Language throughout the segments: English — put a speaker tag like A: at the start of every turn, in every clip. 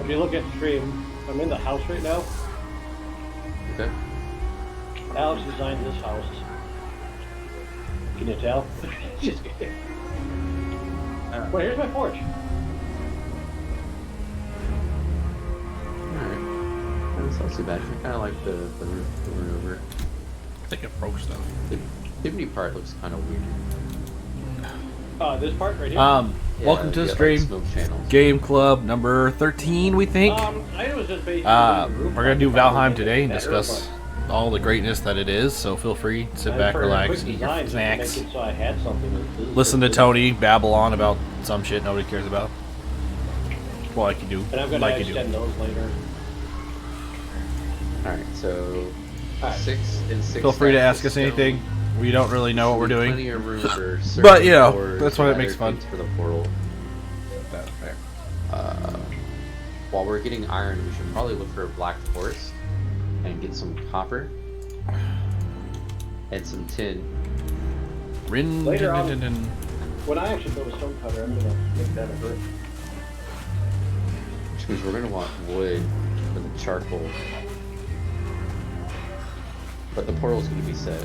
A: If you look at stream, I'm in the house right now.
B: Okay.
A: Alex designed this house. Can you tell? Just kidding. Well, here's my porch.
B: Alright. That's not too bad. I kind of like the roof going over.
C: I think it broke stuff.
B: The chimney part looks kind of weird.
A: This part right here.
B: Yeah,
C: Welcome to the
B: like
C: stream.
B: smoke channels.
C: Game Club number 13, we think.
A: I was just basically
C: We're gonna do Valheim today and discuss all the greatness that it is. So feel free, sit back, relax, eat your snacks,
A: so I had something
C: listen to Tony babble on about some shit nobody cares about. Well, like you do,
A: And I'm gonna
C: like you
A: extend
C: do.
A: those later.
B: Alright, so 6 and 6.
C: Feel free to
B: stacks
C: ask
B: of
C: us
B: stone.
C: anything. We don't really know what we're doing.
B: Plenty of room for
C: But, you know,
B: doors
C: that's why
B: and
C: it makes
B: other
C: fun.
B: things for the portal.
C: That's fair.
B: While we're getting iron, we should probably look for a black forest and get some copper and some tin.
A: Later on, when I actually build a stone cutter, I'm gonna make that a brick.
B: Which means we're gonna want wood for the charcoal. But the portal's gonna be set.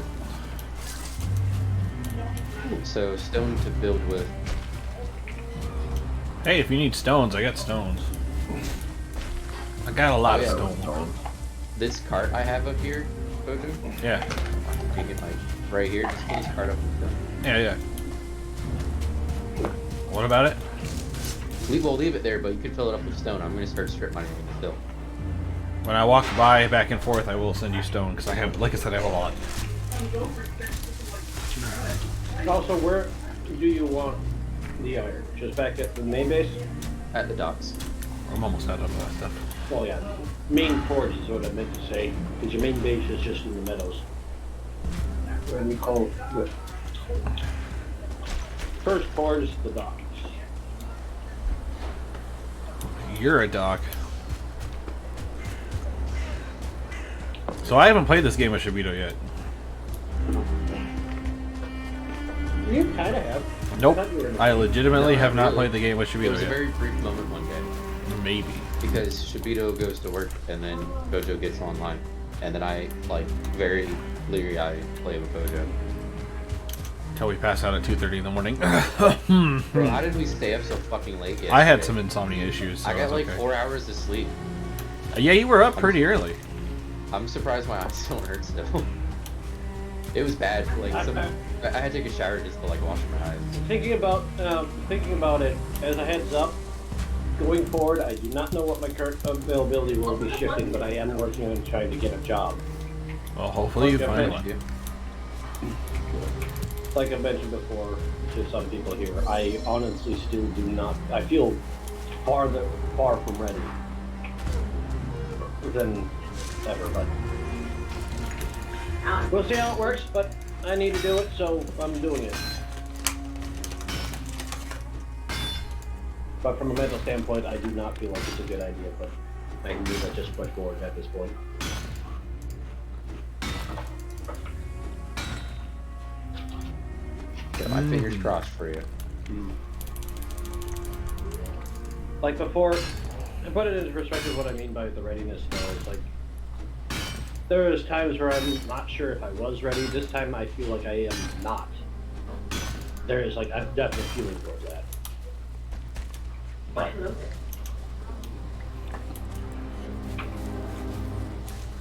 B: So stone to build with.
C: Hey, if you need stones, I got stones. I got a lot
B: Oh, yeah.
C: of stones.
B: This cart I have up here, Bojo,
C: Yeah,
B: you can like right here, just get this cart up with stone.
C: yeah. What about it?
B: We'll leave it there, but you can fill it up with stone. I'm gonna start strip mining with the fill.
C: When I walk by back and forth, I will send you stone because I have, like I said, I have a lot.
A: Also, where do you want the iron? Just back at the main base?
B: At the docks.
C: I'm almost out of that stuff.
A: Well, yeah. Main forge is what I meant to say, because your main base is just in the meadows. And we call it the first forge is the docks.
C: You're a doc. So I haven't played this game with Shibito yet.
A: You kind of have.
C: Nope.
A: I thought you were-
C: I legitimately
B: No,
C: have not
B: really.
C: played the game with
B: It
C: Shibito
B: was a
C: yet.
B: very brief moment one day.
C: Maybe.
B: Because Shibito goes to work and then Bojo gets online. And then I, like, very leery-eyed play with Bojo.
C: Until we pass out at 2:30 in the morning.
B: Bro, how did we stay up so fucking late yesterday?
C: I had some insomnia issues. So
B: I got
C: it's
B: like
C: okay.
B: 4 hours of sleep.
C: Yeah, you were up pretty early.
B: I'm surprised my eyes don't hurt still. It was bad. Like, I had to take a shower just to, like, wash my eyes.
A: Thinking about it as a heads up, going forward, I do not know what my current availability will be shifting, but I am working on trying to get a job.
C: Well, hopefully you
A: Okay,
C: find
A: thank
C: one.
A: Like I mentioned before to some people here, I honestly still do not. I feel far from ready than ever, but we'll see how it works. But I need to do it, so I'm doing it. But from a mental standpoint, I do not feel like it's a good idea. But I can do that just push forward at this point.
B: Got my fingers crossed for you.
A: Like before, to put it into perspective, what I mean by the readiness, though, is like there is times where I'm not sure if I was ready. This time, I feel like I am not. There is like a definite feeling towards that. But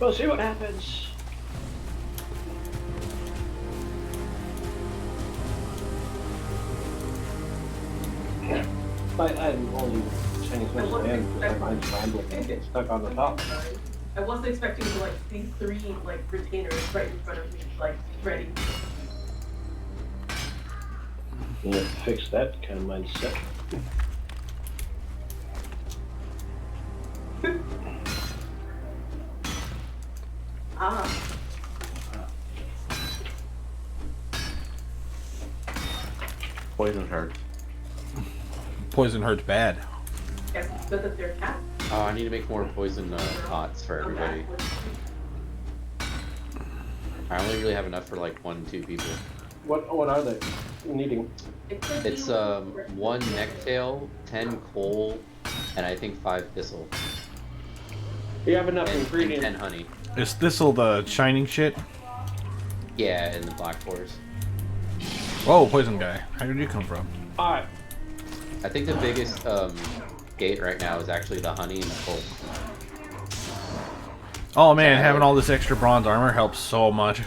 A: we'll see what happens. I'm only saying as much as I am because my mind's rambling and get stuck on the top.
D: I wasn't expecting to like see 3 like retainers right in front of me, like ready.
A: You have to fix that kind of mindset.
D: Ah,
B: Poison hurts.
C: Poison hurts bad.
D: guess it's good that they're cats.
B: Oh, I need to make more poison pots for everybody. I only really have enough for like 1-2 people.
A: What are they needing?
B: It's 1 necktail, 10 coal, and I think 5 thistle.
A: You have enough
B: And
A: ingredients.
B: 10 honey.
C: Is thistle the shining shit?
B: Yeah, in the black forest.
C: Whoa, poison guy. How did you come from?
A: Alright.
B: I think the biggest gate right now is actually the honey and the coal.
C: Oh man, having all this extra bronze armor helps so much.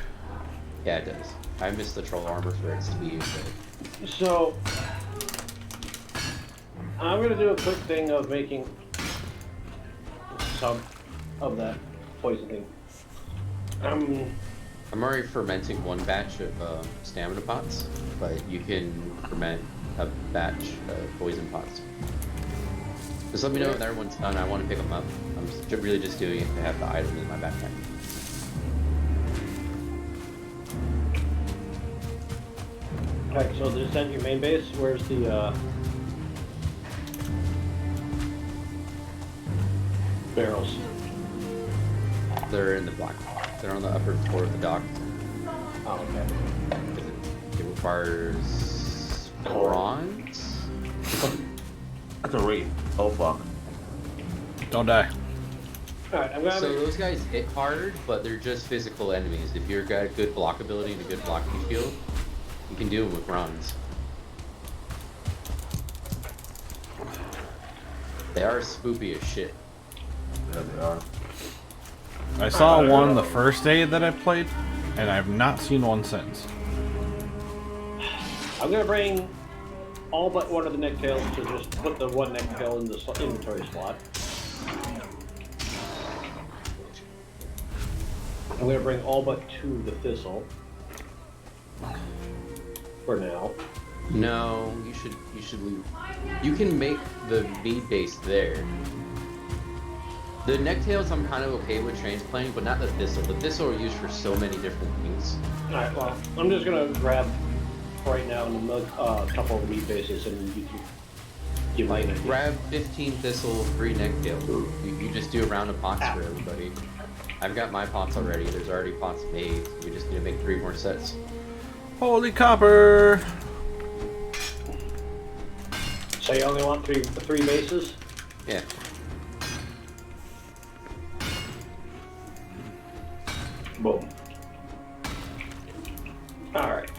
B: Yeah, it does. I miss the troll armor for its speed. But...
A: So, I'm gonna do a quick thing of making some of that poison thing.
B: I'm already fermenting 1 batch of stamina pots, but you can ferment a batch of poison pots. Just let me know when everyone's done. I want to pick them up. I'm really just doing it to have the item in my backpack.
A: Alright, so is that your main base? Where's the barrels?
B: They're in the black. They're on the upper floor of the dock.
A: Oh, okay.
B: It requires bronze.
E: That's a raid. Oh fuck.
C: Don't die.
A: Alright, I'm gonna
B: So those guys hit hard, but they're just physical enemies. If you've got good block ability and a good blocking skill, you can deal with bronze. They are spoopy as shit.
E: Yeah, they are.
C: I saw one the first day that I played, and I've not seen one since.
A: I'm gonna bring all but one of the necktails to just put the one necktail in the inventory slot. I'm gonna bring all but 2 of the thistle. For now.
B: No, you should leave. You can make the meat base there. The necktails I'm kind of okay with transplanting, but not the thistle. The thistle are used for so many different things.
A: Alright, well, I'm just gonna grab right now a couple of meat bases and you can give me an idea.
B: Grab 15 thistle, 3 necktails. You just do a round of pots for everybody. I've got my pots already. There's already pots made. We just need to make 3 more sets.
C: Holy copper!
A: So you only want three bases?
B: Yeah.
A: Boom. Alright.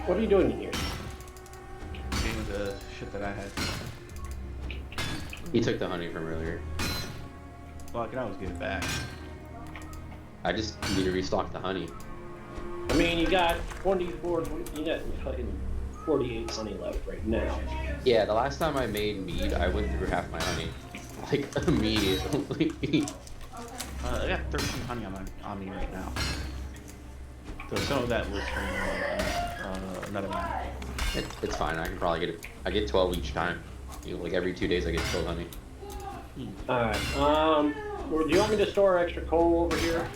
A: What are you doing in here?
E: Getting the shit that I had.
B: He took the honey from earlier.
E: Well, I can always get it back.
B: I just need to restock the honey.
A: I mean, you got 24, you got fucking 48 honey left right now.
B: Yeah, the last time I made mead, I went through half my honey. Like, immediately.
E: I got 13 honey on me right now. So some of that will turn another one.
B: It's fine. I can probably get it. I get 12 each time. You know, like every 2 days I get 12 honey.
A: Alright, do you want me to store extra coal over here?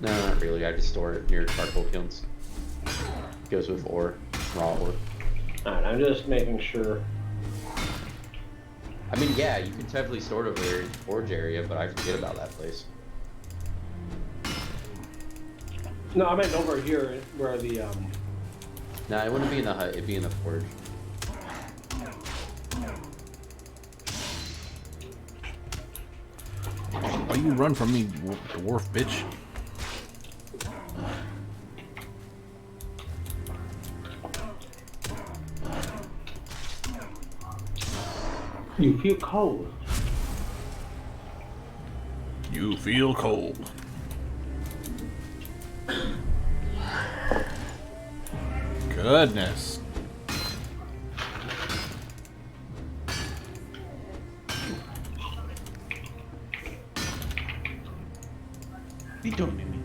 B: No, not really. I just store it near charcoal kilns. Goes with ore, raw ore.
A: Alright, I'm just making sure.
B: I mean, yeah, you can definitely store it over there in the forge area, but I forget about that place.
A: No, I meant over here where the,
B: No, it wouldn't be in the hut. It'd be in the forge.
C: Why you run from me, dwarf bitch?
A: you feel cold.
C: You feel cold. Goodness.
E: What are you doing, Mimi?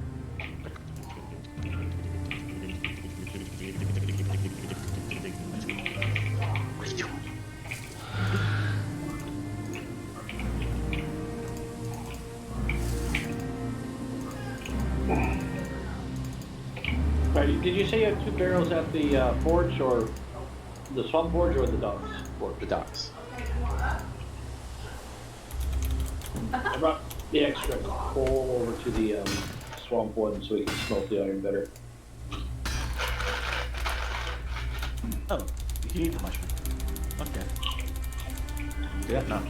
E: What are you doing?
A: Alright, did you say you have 2 barrels at the forge, or the swamp forge, or the docks forge?
B: The docks.
A: I brought the extra coal over to the swamp one so we can smelt the iron better.
E: Oh, you need the mushroom. Okay. Yeah. No.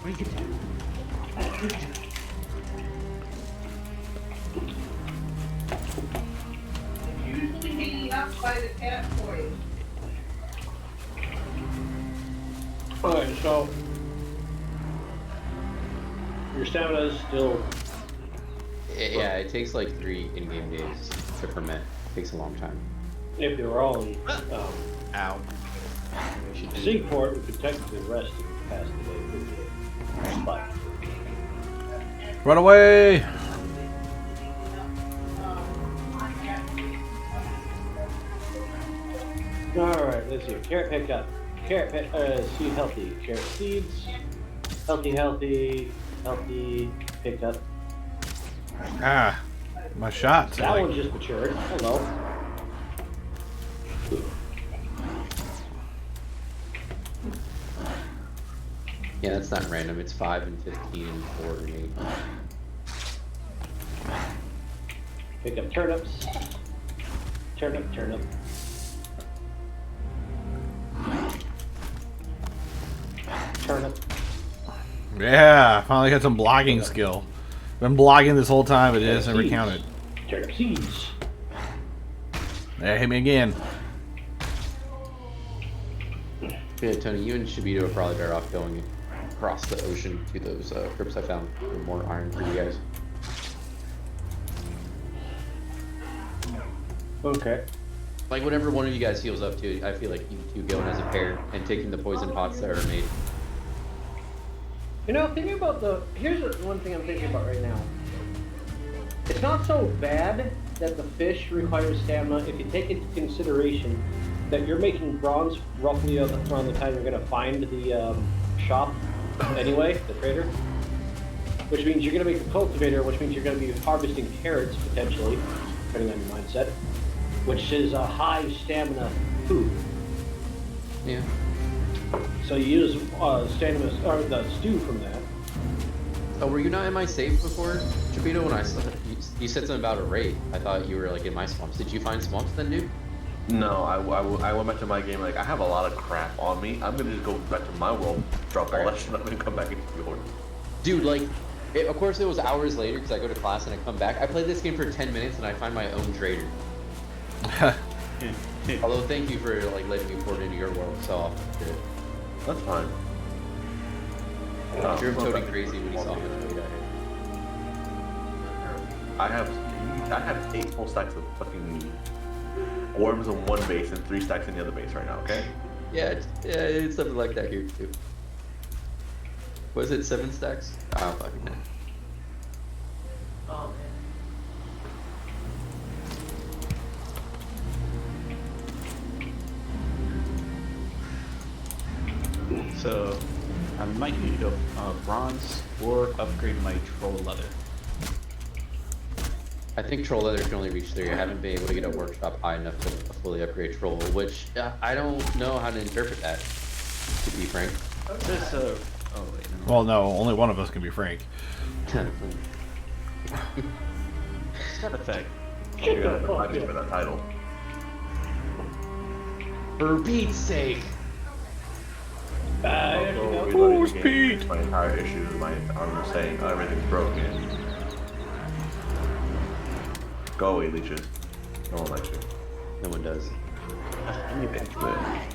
E: Where you get that?
F: Usually hanging up by the cat toys.
A: Alright, so your stamina is still.
B: Yeah, it takes like 3 in-game days to ferment. It takes a long time.
A: If they were all in
E: Ow.
A: sync port, we could technically rest and pass the day. But
C: Run away!
A: alright, let's see. Carrot pick up. Carrot pick, seed healthy. Carrot seeds. Healthy, picked up.
C: Ah, my shots.
A: That
C: are
A: one
C: like,
A: just matured. Hello.
B: Yeah, that's not random. It's 5 and 15 and 4 and 8.
A: Pick up turnips. Turnip. Turnip.
C: yeah, finally got some blocking skill. Been blocking this whole time, it is never
A: Seeds.
C: counted.
A: Turnip seeds.
C: Yeah, hit me again.
B: Yeah, Tony, you and Shabito are probably better off going across the ocean to those crypts I found. For more iron for you guys.
A: Okay.
B: Like, whenever one of you guys heals up to, I feel like you two going as a pair and taking the poison pots that are made.
A: You know, thinking about here's one thing I'm thinking about right now. It's not so bad that the fish requires stamina if you take into consideration that you're making bronze roughly around the time you're going to find the shop anyway, the trader. Which means you're going to make a cultivator, which means you're going to be harvesting carrots potentially, depending on your mindset, which is a high stamina food.
B: Yeah.
A: So you use stamina or the stew from that.
B: Oh, were you not in my save before, Shabito? When you said something about a raid. I thought you were like in my swamps. Did you find swamps then, dude?
G: No, I went back to my game like I have a lot of crap on me. I'm gonna just go back to my world, drop all that shit up, and come back into the order.
B: Dude, like, of course it was hours later because I go to class and I come back. I played this game for 10 minutes and I find my own trader. Although thank you for like letting me port into your world so often. Dude.
G: That's fine.
B: You're totally crazy when you saw me raid out here.
G: I have 8 full stacks of fucking worms in one base and 3 stacks in the other base right now. Okay.
B: Yeah, it's something like that here too. Was it 7 stacks? I don't fucking know.
D: Oh man.
E: So, I might need to go bronze or upgrade my troll leather.
B: I think troll leather can only reach 3. I haven't been able to get a workshop high enough to fully upgrade troll, which I don't know how to interpret that, to be frank.
E: This, oh wait, no.
C: Well, no, only one of us can be Frank.
E: It's got effect.
G: You're gonna have to fight me for that title.
B: For Pete's sake!
C: Who's Pete?
G: My entire issue is I'm saying everything's broken. Go away, leeches. No one likes you.
B: No one does.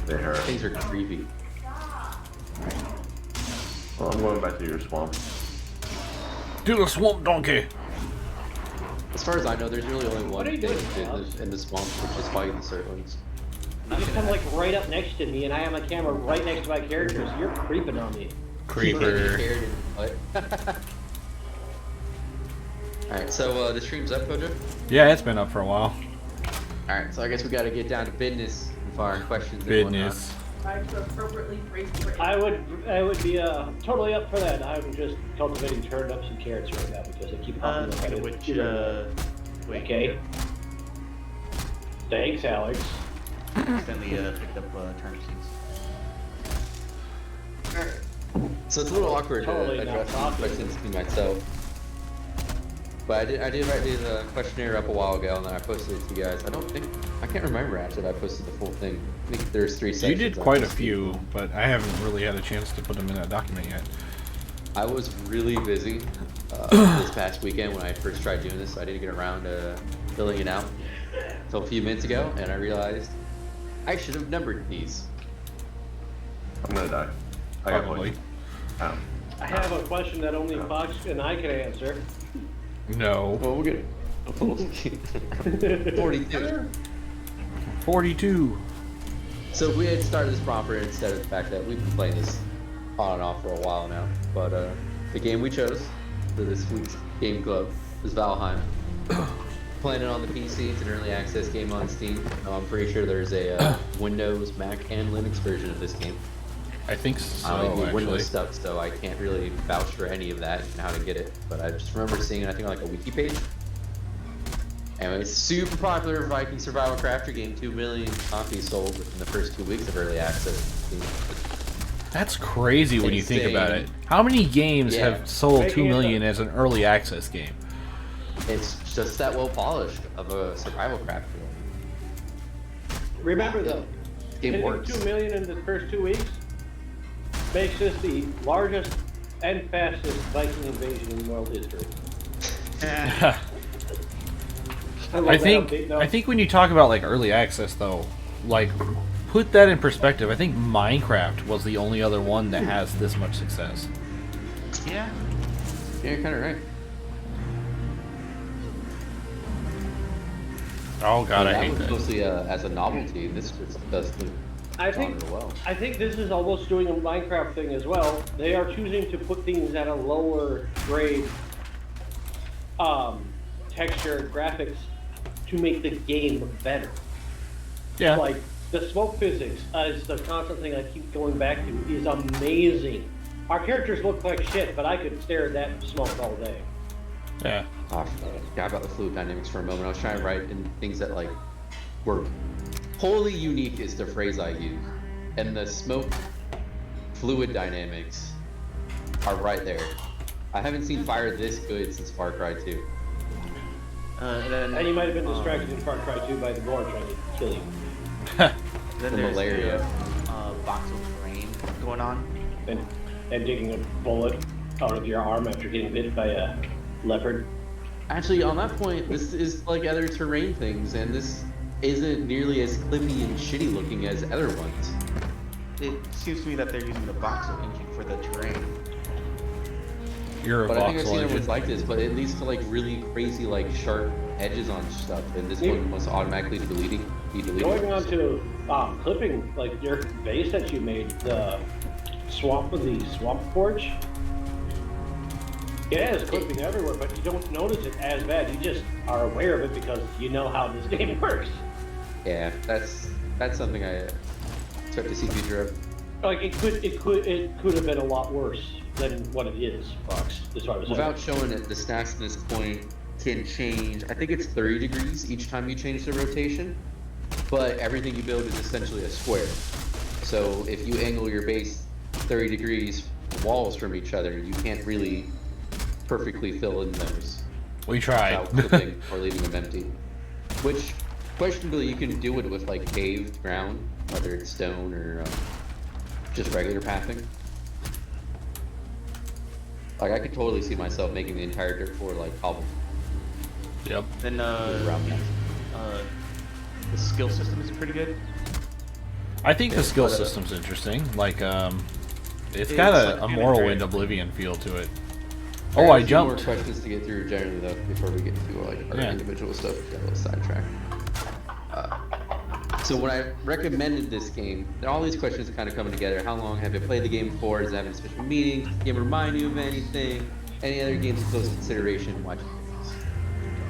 G: They hurt.
B: Things are creepy.
G: Well, I'm going back to your swamp.
C: Do the swamp donkey.
B: As far as I know, there's really only one
A: What are you
B: thing
A: doing,
B: in the swamp, which is fighting the Sertlings.
A: You just come like right up next to me, and I have my camera right next to my character, so you're creeping on me.
C: Creeper.
B: Alright, so the stream's up, Kojo?
C: Yeah, it's been up for a while.
B: Alright, so I guess we gotta get down to business and firing questions and
C: Business.
D: Try to appropriately phrase for
A: I would be totally up for that. I'm just cultivating turnips and carrots right now because they keep popping up.
E: Wait.
A: Okay. Thanks, Alex.
E: Accidentally picked up turnip seeds.
B: So it's a little awkward
A: Totally
B: to
A: not
B: address these
A: talking.
B: questions to myself. But I did write the questionnaire up a while ago, and then I posted it to you guys. I can't remember actually if I posted the full thing. I think there's 3 sections.
C: You did quite a few, but I haven't really had a chance to put them in that document yet.
B: I was really busy this past weekend when I first tried doing this, so I didn't get around to filling it out until a few minutes ago, and I realized I should have numbered these.
G: I'm gonna die. I got
C: Probably.
G: one.
A: I have a question that only Fox and I can answer.
C: No.
B: Well, we're good. 42.
C: 42.
B: So if we had started this proper instead of the fact that we've been playing this on and off for a while now, but the game we chose for this week's game club is Valheim. Playing it on the PC, it's an early access game on Steam. I'm pretty sure there's a Windows, Mac, and Linux version of this game.
C: I think so,
B: I don't do
C: actually.
B: Windows stuff, so I can't really vouch for any of that and how to get it. But I just remember seeing it, I think, on like a wiki page. And it's super popular Viking survival crafter game. 2 million copies sold within the first 2 weeks of early access.
C: That's crazy when you think about it.
B: Insane.
C: How many games
B: Yeah.
C: have sold
A: Making
C: 2
A: it
C: million as an early access game?
B: It's just that well polished of a survival crafter.
A: Remember though,
B: Game
A: hitting
B: works.
A: 2 million in the first 2 weeks makes this the largest and fastest Viking invasion in world history. love
C: I
A: that
C: think
A: update, though.
C: I think when you talk about like early access though, like put that in perspective. I think Minecraft was the only other one that has this much success.
E: Yeah.
B: Yeah, you're kind of right.
C: Oh god, I
B: that
C: hate
B: was
C: that.
B: mostly as a novelty. This just does the
A: I think
B: genre well.
A: I think this is almost doing a Minecraft thing as well. They are choosing to put things at a lower grade texture graphics to make the game better.
C: Yeah.
A: Like the smoke physics is the constant thing I keep going back to is amazing. Our characters look like shit, but I could stare at that smoke all day.
C: Yeah.
B: Oh, I forgot about the fluid dynamics for a moment. I was trying to write in things that like were wholly unique is the phrase I use, and the smoke fluid dynamics are right there. I haven't seen fire this good since Far Cry 2.
A: And you might have been distracted in Far Cry 2 by the boar trying to kill you.
E: Then
B: The
E: there's
B: malaria.
E: the voxel terrain going on.
A: And digging a bullet out of your arm after getting bit by a leopard.
B: Actually, on that point, this is like other terrain things, and this isn't nearly as clippy and shitty looking as other ones.
E: It seems to me that they're using the voxel engine for the terrain.
C: You're a
B: But I think I've seen
C: voxel
B: other ones
C: engine.
B: like this, but it leads to like really crazy like sharp edges on stuff, and this
A: Yeah.
B: one must automatically be deleted.
A: Going on to clipping, like your base that you made, the swamp forge. It has clipping everywhere, but you don't notice it as bad. You just are aware of it because you know how this game works.
B: Yeah, that's something I start to see future of.
A: Like it could have been a lot worse than what it is, Fox. Is what I was saying.
B: Without showing it, the stats at this point can change. I think it's 30 degrees each time you change the rotation, but everything you build is essentially a square. So if you angle your base 30 degrees walls from each other, you can't really perfectly fill in those
C: We tried.
B: without clipping or leaving them empty. Which, questionably, you can do it with like paved ground, whether it's stone or just regular pathing. Like I could totally see myself making the entire dirt floor like cobble.
C: Yep.
E: Then
B: Around that.
E: the skill system is pretty good.
C: I think the skill
B: but,
C: system's interesting. Like, it's
E: It's
C: got
E: like
C: a Morrowind
E: Unitary.
C: Oblivion feel to it.
B: I
C: Oh,
B: got
C: I
B: a few more
C: jumped.
B: questions to get through generally though before we get to like our
C: Yeah.
B: individual stuff. Got a little sidetracked. So when I recommended this game, all these questions are kind of coming together. How long have you played the game before? Does it have any special meaning? Does the game remind you of anything? Any other games of close consideration? Watch this.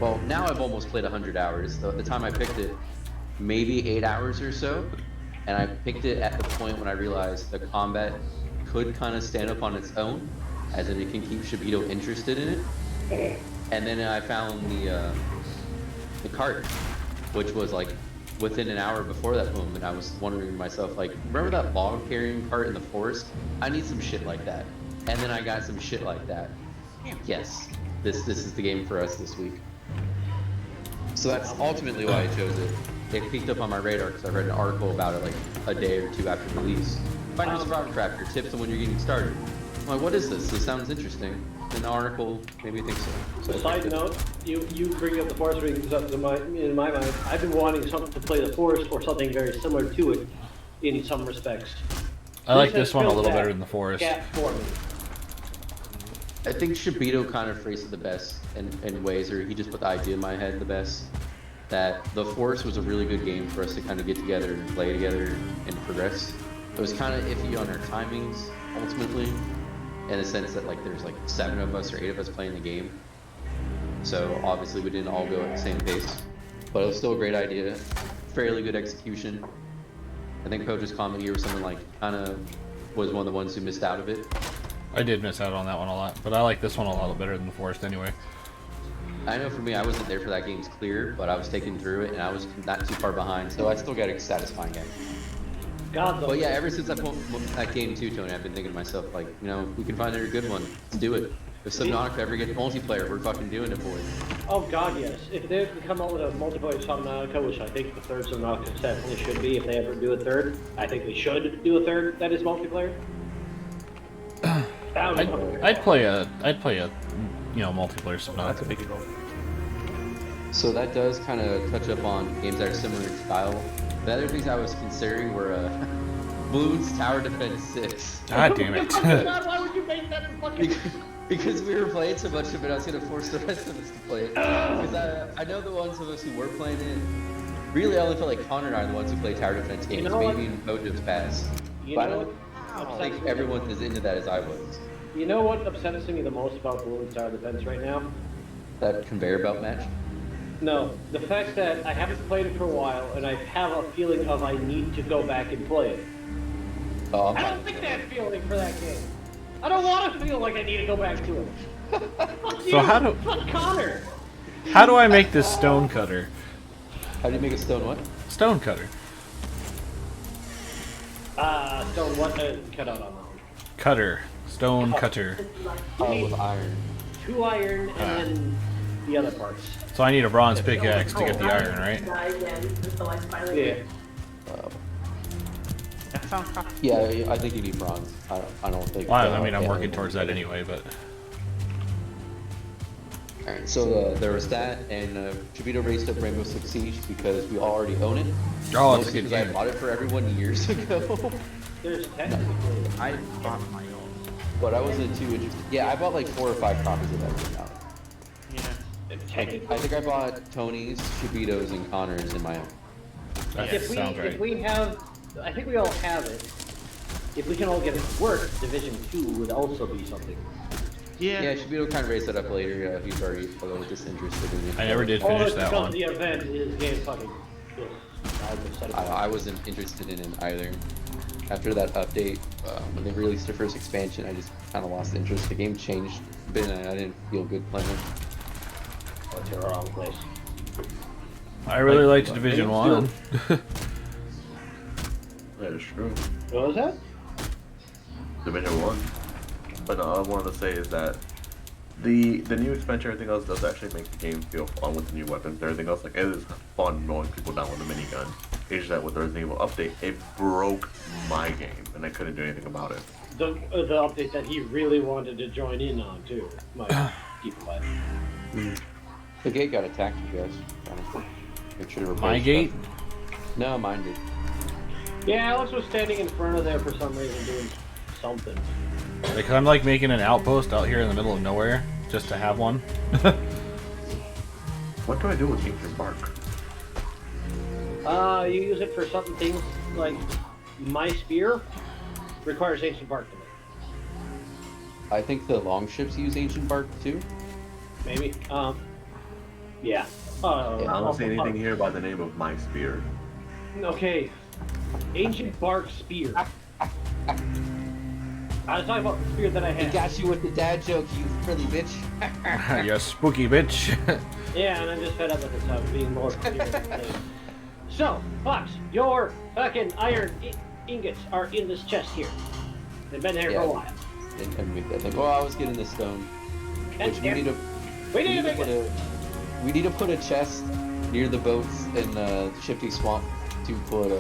B: Well, now I've almost played 100 hours. Though at the time I picked it, maybe 8 hours or so. and I picked it at the point when I realized the combat could kind of stand up on its own, as in it can keep Shibito interested in it. And then I found the cart, which was like within an hour before that moment, and I was wondering to myself, like, remember that log carrying cart in the forest? I need some shit like that. And then I got some shit like that. Yes, this is the game for us this week. So that's ultimately why I chose it. It peeked up on my radar because I read an article about it like a day or two after release. Find your survivor crafter, tips on when you're getting started. I'm like, what is this? This sounds interesting. And the article made me think so.
A: Side note, you bring up the forest brings up in my mind. I've been wanting something to play the forest or something very similar to it in some respects.
C: I like
A: has
C: this one a
A: filled
C: little
A: that
C: better than the forest.
A: gap for me.
B: I think Shibito kind of phrased it the best in ways, or he just put the idea in my head the best. That the Forest was a really good game for us to kind of get together and play together and progress. It was kind of iffy on our timings, ultimately, in the sense that like there's like 7 of us or 8 of us playing the game. So obviously we didn't all go at the same pace, but it was still a great idea, fairly good execution. I think Poach's comment here was something like kind of was one of the ones who missed out of it.
C: I did miss out on that one a lot, but I like this one a lot better than the forest anyway.
B: I know for me, I wasn't there for that game's clear, but I was taking through it and I was not too far behind, so I still got a satisfying game.
A: God,
B: But yeah, ever since I put that game too, Tony, I've been thinking to myself, like, you know, we can find a good one. Let's do it. If Subnautica ever gets multiplayer, we're fucking doing it for it.
A: Oh God, yes. If they come out with a multiplayer Subnautica, which I think the third Subnautica definitely should be, if they ever do a third, I think they should do a third that is multiplayer.
C: I'd play a multiplayer Subnautica.
E: That's a big goal.
B: So that does kind of touch up on games that are similar in style. The other things I was considering were Bloons Tower Defense 6.
C: God damn it.
A: God, why would you make that in fucking...
B: Because we were playing so much of it, I was going to force the rest of us to play it. Because I know the ones of us who were playing it, really I only felt like Connor and I are the ones who play tower defense games, maybe in Mojo's past. But I don't think everyone is into that as I was.
A: You know what upsets me the most about Bloons Tower Defense right now?
B: That conveyor belt match?
A: No, the fact that I haven't played it for a while, and I have a feeling of I need to go back and play it.
B: Oh,
A: I don't think that feeling for that game. I don't want to feel like I need to go back to it. Fuck you,
C: So how do-
A: fuck Connor.
C: How do I make this stone cutter?
B: How do you make a stone what?
C: Stone cutter.
A: So what? Cut out on that one.
C: Cutter. Stone cutter.
B: Oh, with iron.
A: 2 iron and then the other parts.
C: So I need a bronze pickaxe to get the iron, right?
D: Die again until I finally
A: Yeah.
E: That sounds tough.
B: Yeah, I think you need bronze. I don't think.
C: Well, I mean, I'm working towards that anyway, but...
B: Alright, so there was that, and Chibito raised up Rainbow Six Siege because we already own it.
C: Oh, it's a
B: Mostly
C: good
B: because I
C: game.
B: bought it for everyone years ago.
A: There's technically...
E: I bought my own.
B: But I wasn't too interested. Yeah, I bought like 4 or 5 copies of that game now.
E: Yeah.
A: Technically,
B: I think I bought Tony's, Chibito's, and Connor's in my own.
C: That
A: if
C: sounds right.
A: we have, I think we all have it. If we can all get it to work, Division 2 would also be something.
B: Yeah, Chibito kind of raised that up later. He's already a little disinterested in it.
C: I never did
A: All
C: finish
A: that's
C: that
A: because
C: one.
A: the event is game fucking...
B: I wasn't interested in it either. After that update, when they released their first expansion, I just kind of lost interest. The game changed a bit, and I didn't feel good playing it.
A: Went to the wrong place.
C: I really liked Division 1.
G: That is true.
A: What was that?
G: Division 1. But no, all I wanted to say is that the new expansion, everything else does actually make the game feel fun with the new weapons and everything else. Like, it is fun mowing people down with a minigun. It's just that with the Resident Evil update, it broke my game, and I couldn't do anything about it.
A: The update that he really wanted to join in on, too. Might keep it alive.
B: The gate got attacked, you guys. Make sure to replace
C: My gate?
B: stuff. No, mine did.
A: Yeah, Alex was standing in front of there for some reason doing something.
C: Because I'm like making an outpost out here in the middle of nowhere, just to have one.
G: What do I do with ancient bark?
A: You use it for something things like my spear requires ancient bark to make.
B: I think the longships use ancient bark too.
A: Maybe. Yeah.
G: I don't see anything here by the name of my spear.
A: Okay. ancient bark spear. I was talking about the spear that I
B: He
A: had.
B: got you with the dad joke, you frilly bitch.
C: You spooky bitch.
A: Yeah, and I'm just fed up with it, so I'm being more clear. So, Fox, your fucking iron ingots are in this chest here. They've been there for a while.
B: Didn't come make that thing. Well, I was getting the stone. Which we need to.
A: We need to
B: put a. We need to put a chest near the boats in Shifty Swamp to put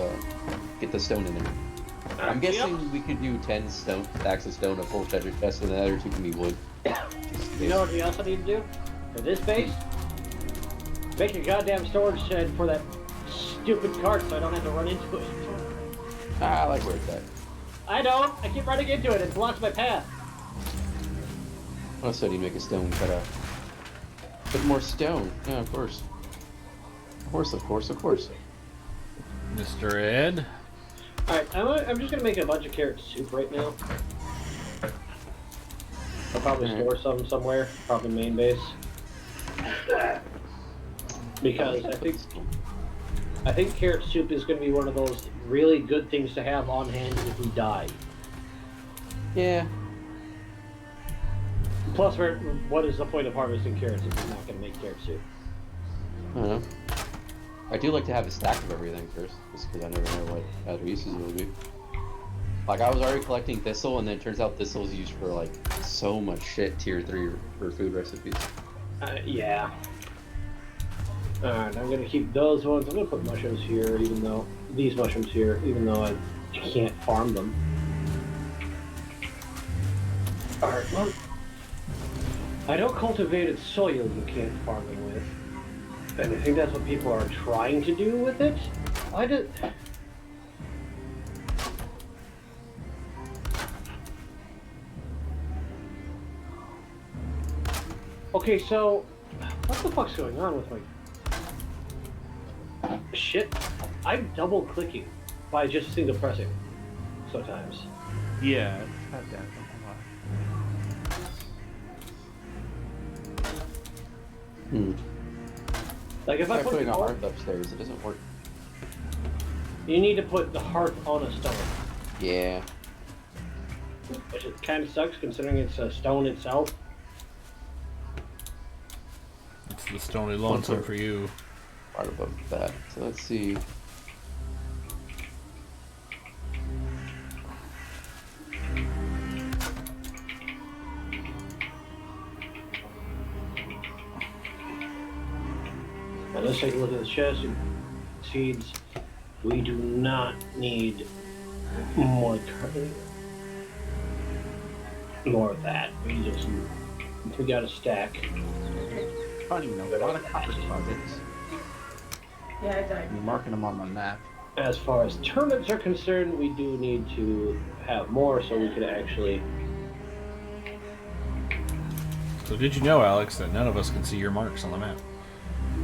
B: get the stone in there. I'm guessing we could do 10 stacks of stone, a full treasure chest, and the other 2 can be wood.
A: You know what we also need to do? For this base? Make a goddamn storage shed for that stupid cart so I don't have to run into it.
B: I like where it's at.
A: I don't! I keep running into it, it blocks my path.
B: Also need to make a stone cutout. Put more stone. Yeah, of course. Of course, of course, of course.
C: Mr. Ed.
A: Alright, I'm just gonna make a bunch of carrot soup right now. I'll probably store some somewhere, probably main base. Because I think carrot soup is gonna be one of those really good things to have on hand if we die.
B: Yeah.
A: Plus, what is the point of harvesting carrots if we're not gonna make carrot soup?
B: I don't know. I do like to have a stack of everything first, just because I never know what other uses it will be. Like, I was already collecting thistle, and then it turns out thistle is used for, like, so much shit tier 3 for food recipes.
A: Yeah. Alright, I'm gonna keep those ones. I'm gonna put mushrooms here, even though... These mushrooms here, even though I can't farm them. Alright, well... I know cultivated soil you can't farm them with. And I think that's what people are trying to do with it. I did... Okay, so... What the fuck's going on with my... Shit. I'm double clicking by just single pressing sometimes.
E: Yeah, it's had that a lot.
A: Like if I
B: Try
A: put
B: putting
A: the
B: a
A: hearth,
B: hearth upstairs, it doesn't work.
A: you need to put the hearth on a stone,
B: Yeah.
A: which it kind of sucks considering it's a stone itself.
C: It's the stony lonesome for you.
B: Right above that. So let's see.
A: Now let's take a look at the chest and seeds. We do not need more of that. We got a stack.
E: Funny, you know, a lot of copper deposits.
D: Yeah, I died.
E: I'm marking them on my map.
A: As far as turnips are concerned, we do need to have more so we could actually...
C: So did you know, Alex, that none of us can see your marks on the map?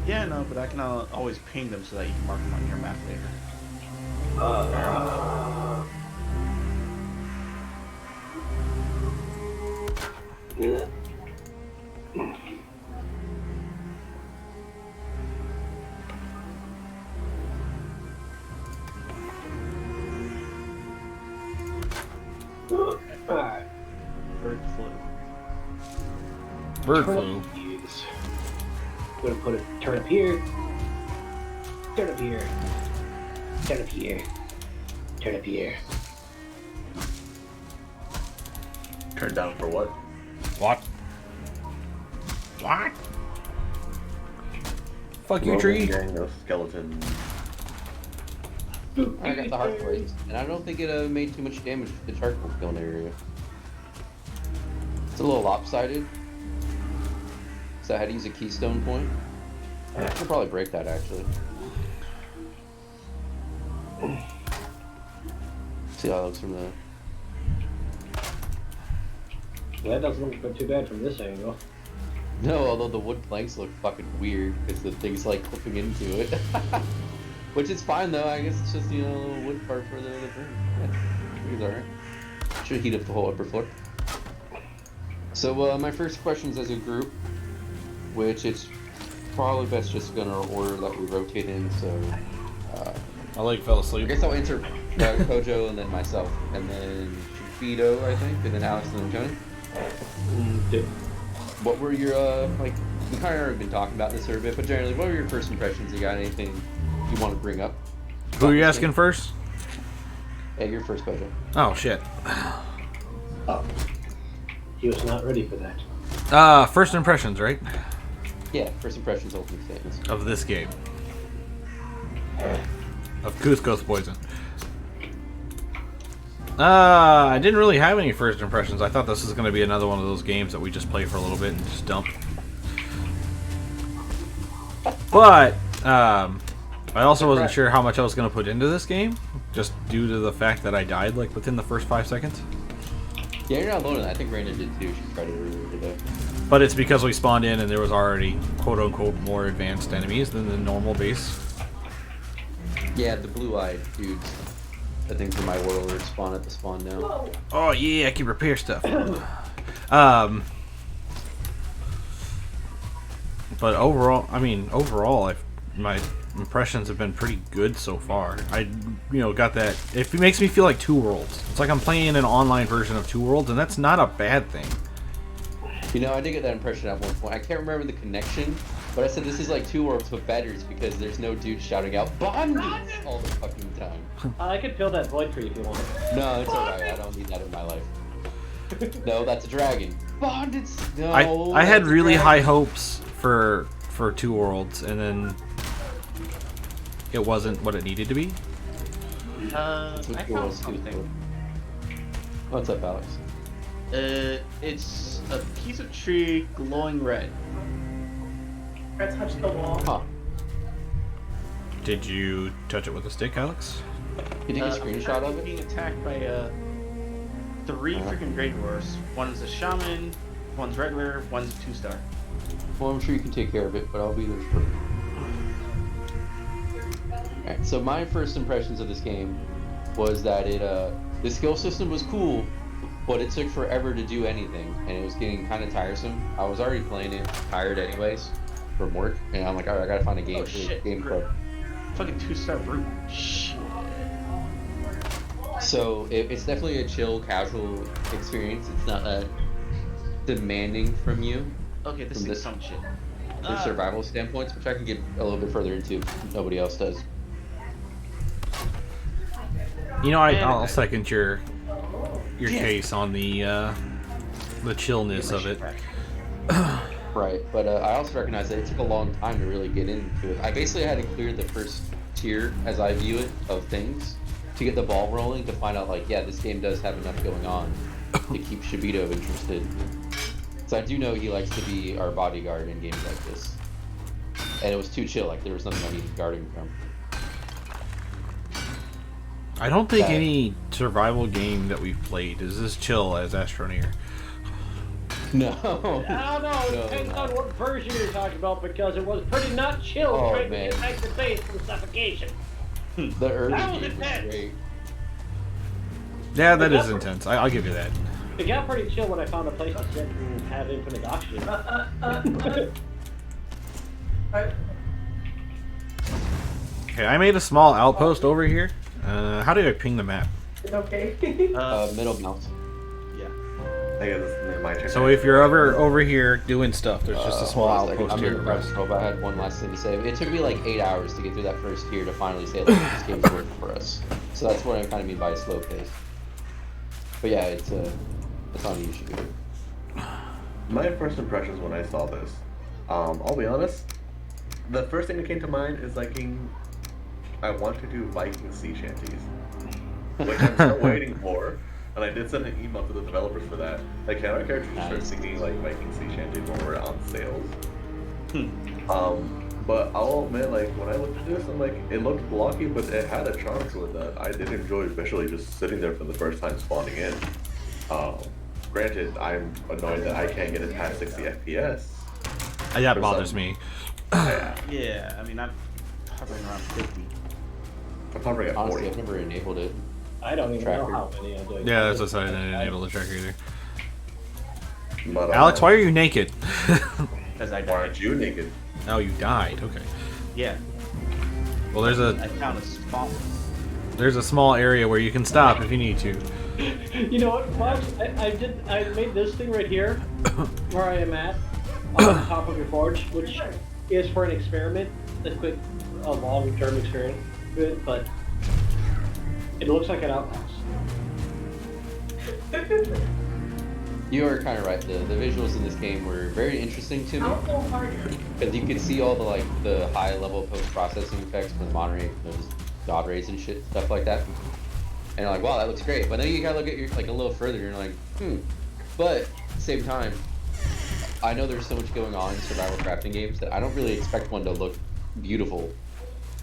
E: Yeah, no, but I can always ping them so that you can mark them on your map later.
A: Alright.
E: Bird flu.
C: Bird flu.
A: I'm gonna put a turnip here. Turnip here. Turnip here. Turnip here.
G: Turn down for what?
C: What? What? Fuck you, tree.
G: Gang of skeleton.
B: I got the heart blades, and I don't think it made too much damage to the charcoal kiln area. It's a little lopsided, so I had to use a keystone point. I could probably break that actually. See how it looks from the.
A: That doesn't look too bad from this angle.
B: No, although the wood planks look fucking weird because the thing's like clipping into it. Which is fine though, I guess it's just, you know, a little wood part for the burn. Yeah, I think it's alright. Should heat up the whole upper floor. So my first questions as a group, which it's probably best just gonna order that we rotate in, so
C: I like fell
B: I
C: asleep.
B: guess I'll answer Kojo, and then myself, and then Fido, I think, and then Alex and then Tony. What were your like? We kind of already been talking about this for a bit, but generally, what were your first impressions? You got anything you want to bring up?
C: Who are you asking first?
B: Hey, you're first, Kojo.
C: Oh shit.
A: Oh, he was not ready for that.
C: First impressions, right?
B: Yeah, first impressions, opening statements.
C: Of this game. Of Cusco's Poison. I didn't really have any first impressions. I thought this was going to be another one of those games that we just play for a little bit and just dump. But, I also wasn't sure how much I was going to put into this game, just due to the fact that I died, like, within the first 5 seconds.
B: Yeah, you're not alone in that. I think Raina did too. She tried it earlier today.
C: But it's because we spawned in and there was already, quote-unquote, more advanced enemies than the normal base.
B: Yeah, the blue-eyed dudes. I think for my world are spawn at the spawn now.
D: Whoa.
C: Oh yeah, I can repair stuff. But overall, my impressions have been pretty good so far. I, got that. It makes me feel like Two Worlds. It's like I'm playing an online version of Two Worlds, and that's not a bad thing.
B: I did get that impression at one point. I can't remember the connection, but I said this is like Two Worlds with betters because there's no dude shouting out "Bondage" all the fucking time.
A: I could fill that void for you if you want.
B: No, it's alright. I don't need that in my life. No, that's a dragon. Bondage. No.
C: I had
B: that's a
C: really
B: dragon.
C: high hopes for Two Worlds, and then it wasn't what it needed to be.
E: I
B: Two
E: found
B: Worlds,
E: something.
B: What's up, Alex?
E: It's a piece of tree glowing red.
D: I touched the wall.
B: Huh.
C: Did you touch it with a stick, Alex?
B: You take a
E: I'm
B: screenshot of
E: currently
B: it?
E: being attacked by three freaking Grey Dwarfs. One's a shaman, one's regular, one's a 2-star.
B: Well, I'm sure you can take care of it, but I'll be there for. Alright, so my first impressions of this game was that the skill system was cool, but it took forever to do anything, and it was getting kind of tiresome. I was already playing it tired anyways from work, and I'm like, alright, I gotta find a game.
E: Oh shit!
B: Game club.
E: Fucking 2-star brute. Shit.
B: So it's definitely a chill, casual experience. It's not demanding from you
E: Okay, this
B: From
E: is
B: this-
E: some shit.
B: from survival standpoints, which I can get a little bit further into. If nobody else does.
C: I'll second your case on the chillness of it.
B: Right, but I also recognize that it took a long time to really get into it. I basically had to clear the first tier, as I view it, of things to get the ball rolling to find out, like, yeah, this game does have enough going on to keep Shibito interested. So I do know he likes to be our bodyguard in games like this. And it was too chill, like there was nothing I needed guarding from.
C: I don't think
B: Okay.
C: any survival game that we've played is as chill as Astroneer.
B: No.
A: I don't know. It
B: No,
A: depends
B: no.
A: on what version you're talking about because it was pretty not chill
B: Oh,
A: trying
B: man.
A: to get back to base from suffocation.
B: The early
A: That was
B: game was
A: intense.
B: great.
C: Yeah, that is intense. I'll give you that.
A: It got pretty chill when I found a place to sit and have infinite oxygen.
D: Alright.
C: Okay, I made a small outpost over here. How do I ping the map?
D: It's okay.
B: Middle mouse.
E: Yeah.
G: I guess it's my turn.
C: So if you're over here doing stuff, there's just a small
B: Hold on a second.
C: outpost
B: I'm
C: here.
B: gonna grab scope. I had one last thing to say. It took me like 8 hours to get through that first tier to finally say like this game's working for us. So that's what I kind of mean by a slow pace. But yeah, it's on you, should be.
G: My first impressions when I saw this, I'll be honest, the first thing that came to mind is I want to do Viking sea shanties, which I'm still waiting for, and I did send an email to the developers for that. Like, can our characters just start
B: Nice.
G: singing like Viking sea shanties when we're on sales? But I'll admit, like, when I looked at this, I'm like, it looked blocky, but it had a charm to it that I did enjoy, especially just sitting there for the first time spawning in. Granted, I'm annoyed that I can't get it past 60 FPS.
C: That
G: For
C: bothers
G: some-
C: me.
E: Yeah, I mean, I'm hovering around 50.
G: I'm hovering at
B: Honestly,
G: 40.
B: I've never enabled it.
A: I don't even
B: Tracker.
A: know how many I'm doing.
C: Yeah, that's what I didn't enable the tracker either.
G: But,
C: Alex, why are you naked?
E: Because I
G: Why
E: died.
G: aren't you naked?
C: Oh, you died. Okay.
E: Yeah.
C: Well, there's
E: I
C: a
E: found a spawn.
C: There's a small area where you can stop if you need to.
A: You know what, Fox? I made this thing right here, where I am at, on top of your forge, which is for an experiment, a long-term experiment, but it looks like an outhouse.
B: You are kind of right. The visuals in this game were very interesting to me because you could see all the high level post processing effects from the moderate, those god rays and shit, stuff like that. And you're like, wow, that looks great. But then you gotta look at your a little further, and you're like, But at the same time, I know there's so much going on in survival crafting games that I don't really expect one to look beautiful.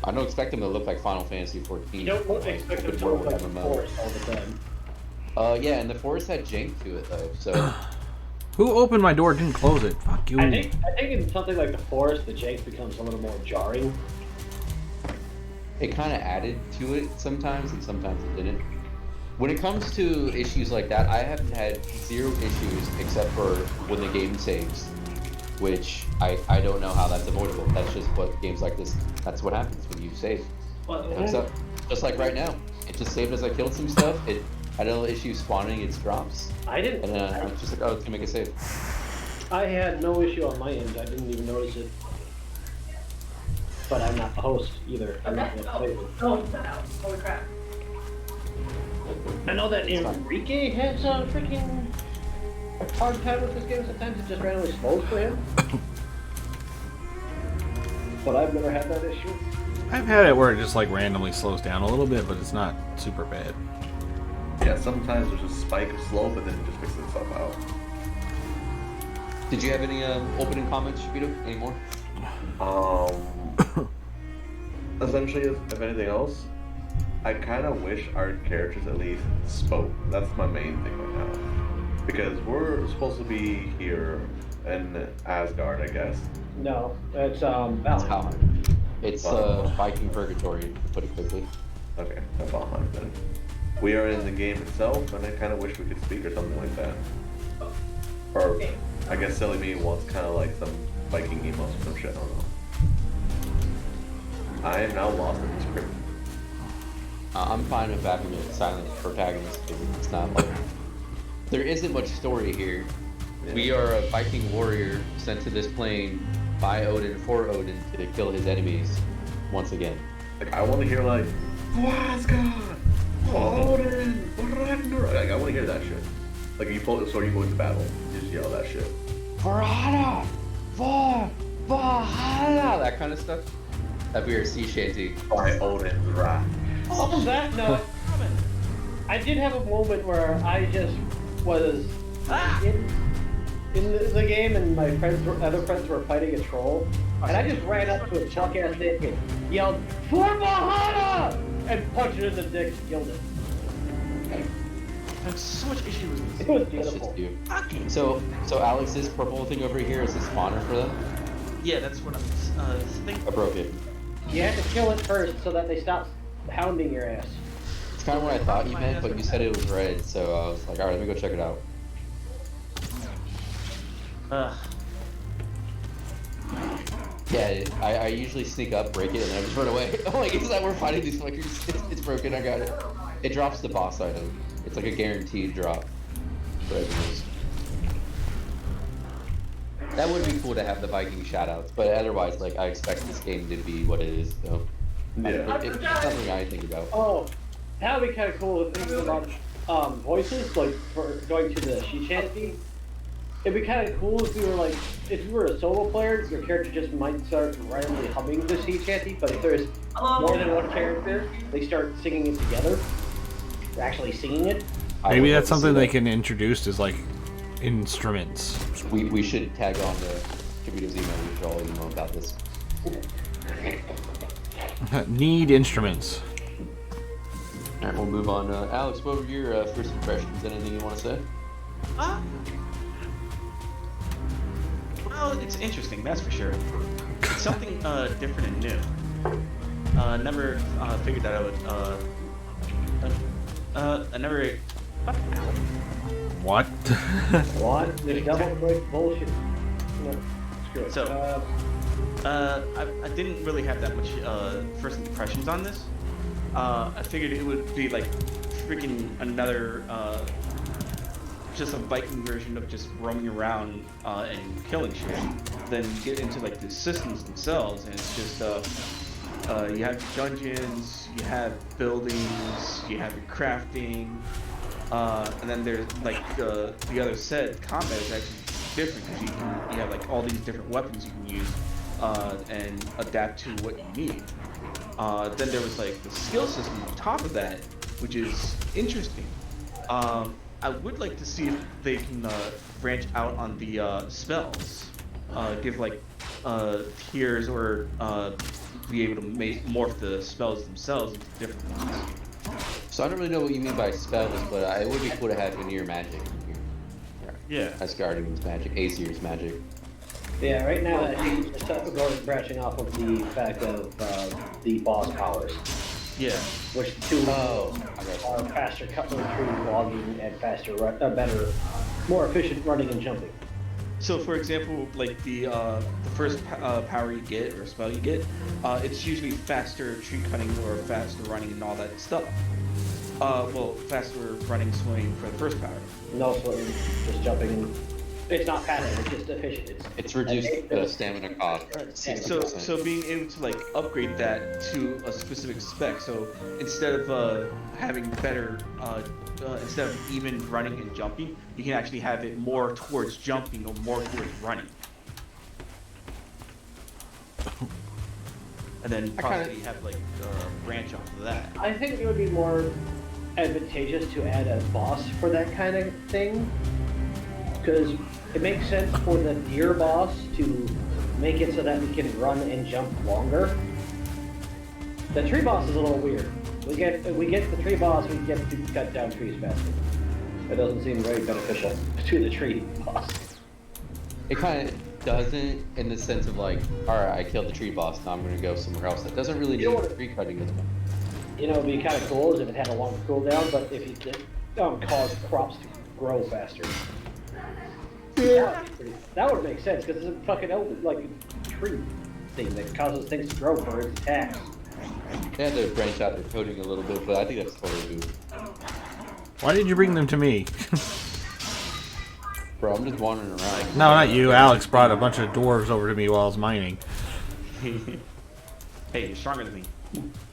B: I don't expect them to look like Final Fantasy 14.
A: You don't expect it to look like a forest all the time.
B: Yeah, and the forest had jank to it though, so.
C: Who opened my door? Didn't close it. Fuck you.
A: I think in something like the forest, the jank becomes a little more jarring.
B: It kind of added to it sometimes, and sometimes it didn't. When it comes to issues like that, I haven't had 0 issues except for when the game saves, which I don't know how that's avoidable. That's just what games like this, that's what happens when you save. So, just like right now, it just saved as I killed some stuff. It had a little issue spawning its drops.
A: I didn't.
B: And I was just like, oh, it's gonna make a save.
A: I had no issue on my end. I didn't even notice it. But I'm not the host either. I'm not the host.
D: Holy crap.
A: I know that Enrique has a freaking hard time with this game. Sometimes it just randomly slows for him. But I've never had that issue.
C: I've had it where it just like randomly slows down a little bit, but it's not super bad.
G: Yeah, sometimes there's a spike of slow, but then it just fixes itself out.
B: Did you have any opening comments, Vito? Any more?
G: Essentially, if anything else, I kind of wish our characters at least spoke. That's my main thing right now. Because we're supposed to be here in Asgard, I guess.
A: No, it's
B: It's
A: Valheim.
B: It's Viking purgatory, to put it quickly.
G: Okay, that's Valheim then. We are in the game itself, and I kind of wish we could speak or something like that. Or, I guess silly me wants kind of like some Viking emos or some shit, I don't know. I am now lost in this script.
B: I'm fine with having a silent protagonist because it's not like there isn't much story here.
G: Yeah.
B: We are a Viking warrior sent to this plane by Odin for Odin to kill his enemies once again.
G: Like, I want to hear like, Asgard, Odin, Ragnarok. Like, I want to hear that shit. Like, you pull the sword, you go into battle, you just yell that shit.
B: Valhalla, Valhalla, that kind of stuff. That'd be our sea shanty.
G: By Odin's wrath.
A: On that note, I did have a moment where I just was in the game, and my other friends were fighting a troll, and I just ran up to a chuck ass dick and yelled, "For Valhalla!" and punched it in the dick and killed it.
E: I have so much issue with
A: It
E: this.
A: was
B: That's
A: beautiful.
B: just you.
E: Fucking.
B: So Alex, this purple thing over here is a spawner for them.
E: Yeah, that's what I'm thinking.
B: I broke it.
A: You have to kill it first so that they stop hounding your ass.
B: It's kind of what I thought you meant, but you said it was red, so I was like, alright, let me go check it out. Yeah, I usually sneak up, break it, and then I just run away. I'm like, it's like we're fighting these fuckers. It's broken, I got it. It drops the boss item. It's like a guaranteed drop for enemies. That would be cool to have the Viking shoutouts, but otherwise, like, I expect this game to be what it is, so.
G: Yeah.
B: It's something I think about.
A: Oh, that would be kind of cool if thinking about voices, like for going to the she shanty. It'd be kind of cool if you were like, if you were a solo player, your character just might start randomly humming the sea shanty, but if there's more than one character, they start singing it together. They're actually singing it.
C: Maybe that's something they can introduce as like instruments.
B: We should tag on the Kibito's email. We should all email about this.
C: Need instruments.
B: Alright, we'll move on. Alex, what were your first impressions? Anything you want to say?
E: Well, it's interesting, that's for sure. It's something different and new. Never figured that I would. I never.
C: What?
A: What? The double click bullshit. No, screw it.
E: So, I didn't really have that much first impressions on this. I figured it would be like freaking another, just a Viking version of just roaming around and killing shit. Then you get into like the systems themselves, and it's just you have dungeons, you have buildings, you have your crafting, and then there's like the other set combat is actually different because you have like all these different weapons you can use and adapt to what you need. Then there was like the skill system on top of that, which is interesting. I would like to see if they can branch out on the spells, give like tiers or be able to morph the spells themselves into different ones.
B: So I don't really know what you mean by spells, but it would be cool to have Veneer magic in here.
E: Yeah.
B: Asgardian's magic, Aesir's magic.
A: Yeah, right now I think it's going branching off of the fact of the boss powers,
E: Yeah.
A: which the two
B: Okay.
A: are faster cutting through logging and faster, better, more efficient running and jumping.
E: So, for example, like the first power you get or spell you get, it's usually faster tree cutting or faster running and all that stuff. Well, faster running, swimming for the first power.
A: No swimming, just jumping. It's not passive, it's just efficient.
B: It's reduced stamina cost.
E: So being able to like upgrade that to a specific spec. So instead of having better, instead of even running and jumping, you can actually have it more towards jumping or more towards running. And then possibly have like branch off of that.
A: I think it would be more advantageous to add a boss for that kind of thing, because it makes sense for the deer boss to make it so that we can run and jump longer. The tree boss is a little weird. We get the tree boss, we get to cut down trees faster. It doesn't seem very beneficial to the tree boss.
B: It kind of doesn't, in the sense of like, all right, I killed the tree boss, now I'm gonna go somewhere else. That doesn't really need tree cutting as much.
A: You know, it'd be kind of cool is if it had a longer cooldown, but if you did cause crops to grow faster. That would make sense, because it's a fucking like a tree thing that causes things to grow for its attacks.
B: They had to branch out their coding a little bit, but I think that's totally good.
C: Why did you bring them to me?
B: Bro, I'm just wandering around.
C: No, not you. Alex brought a bunch of dwarves over to me while I was mining.
E: Hey, you're stronger than me.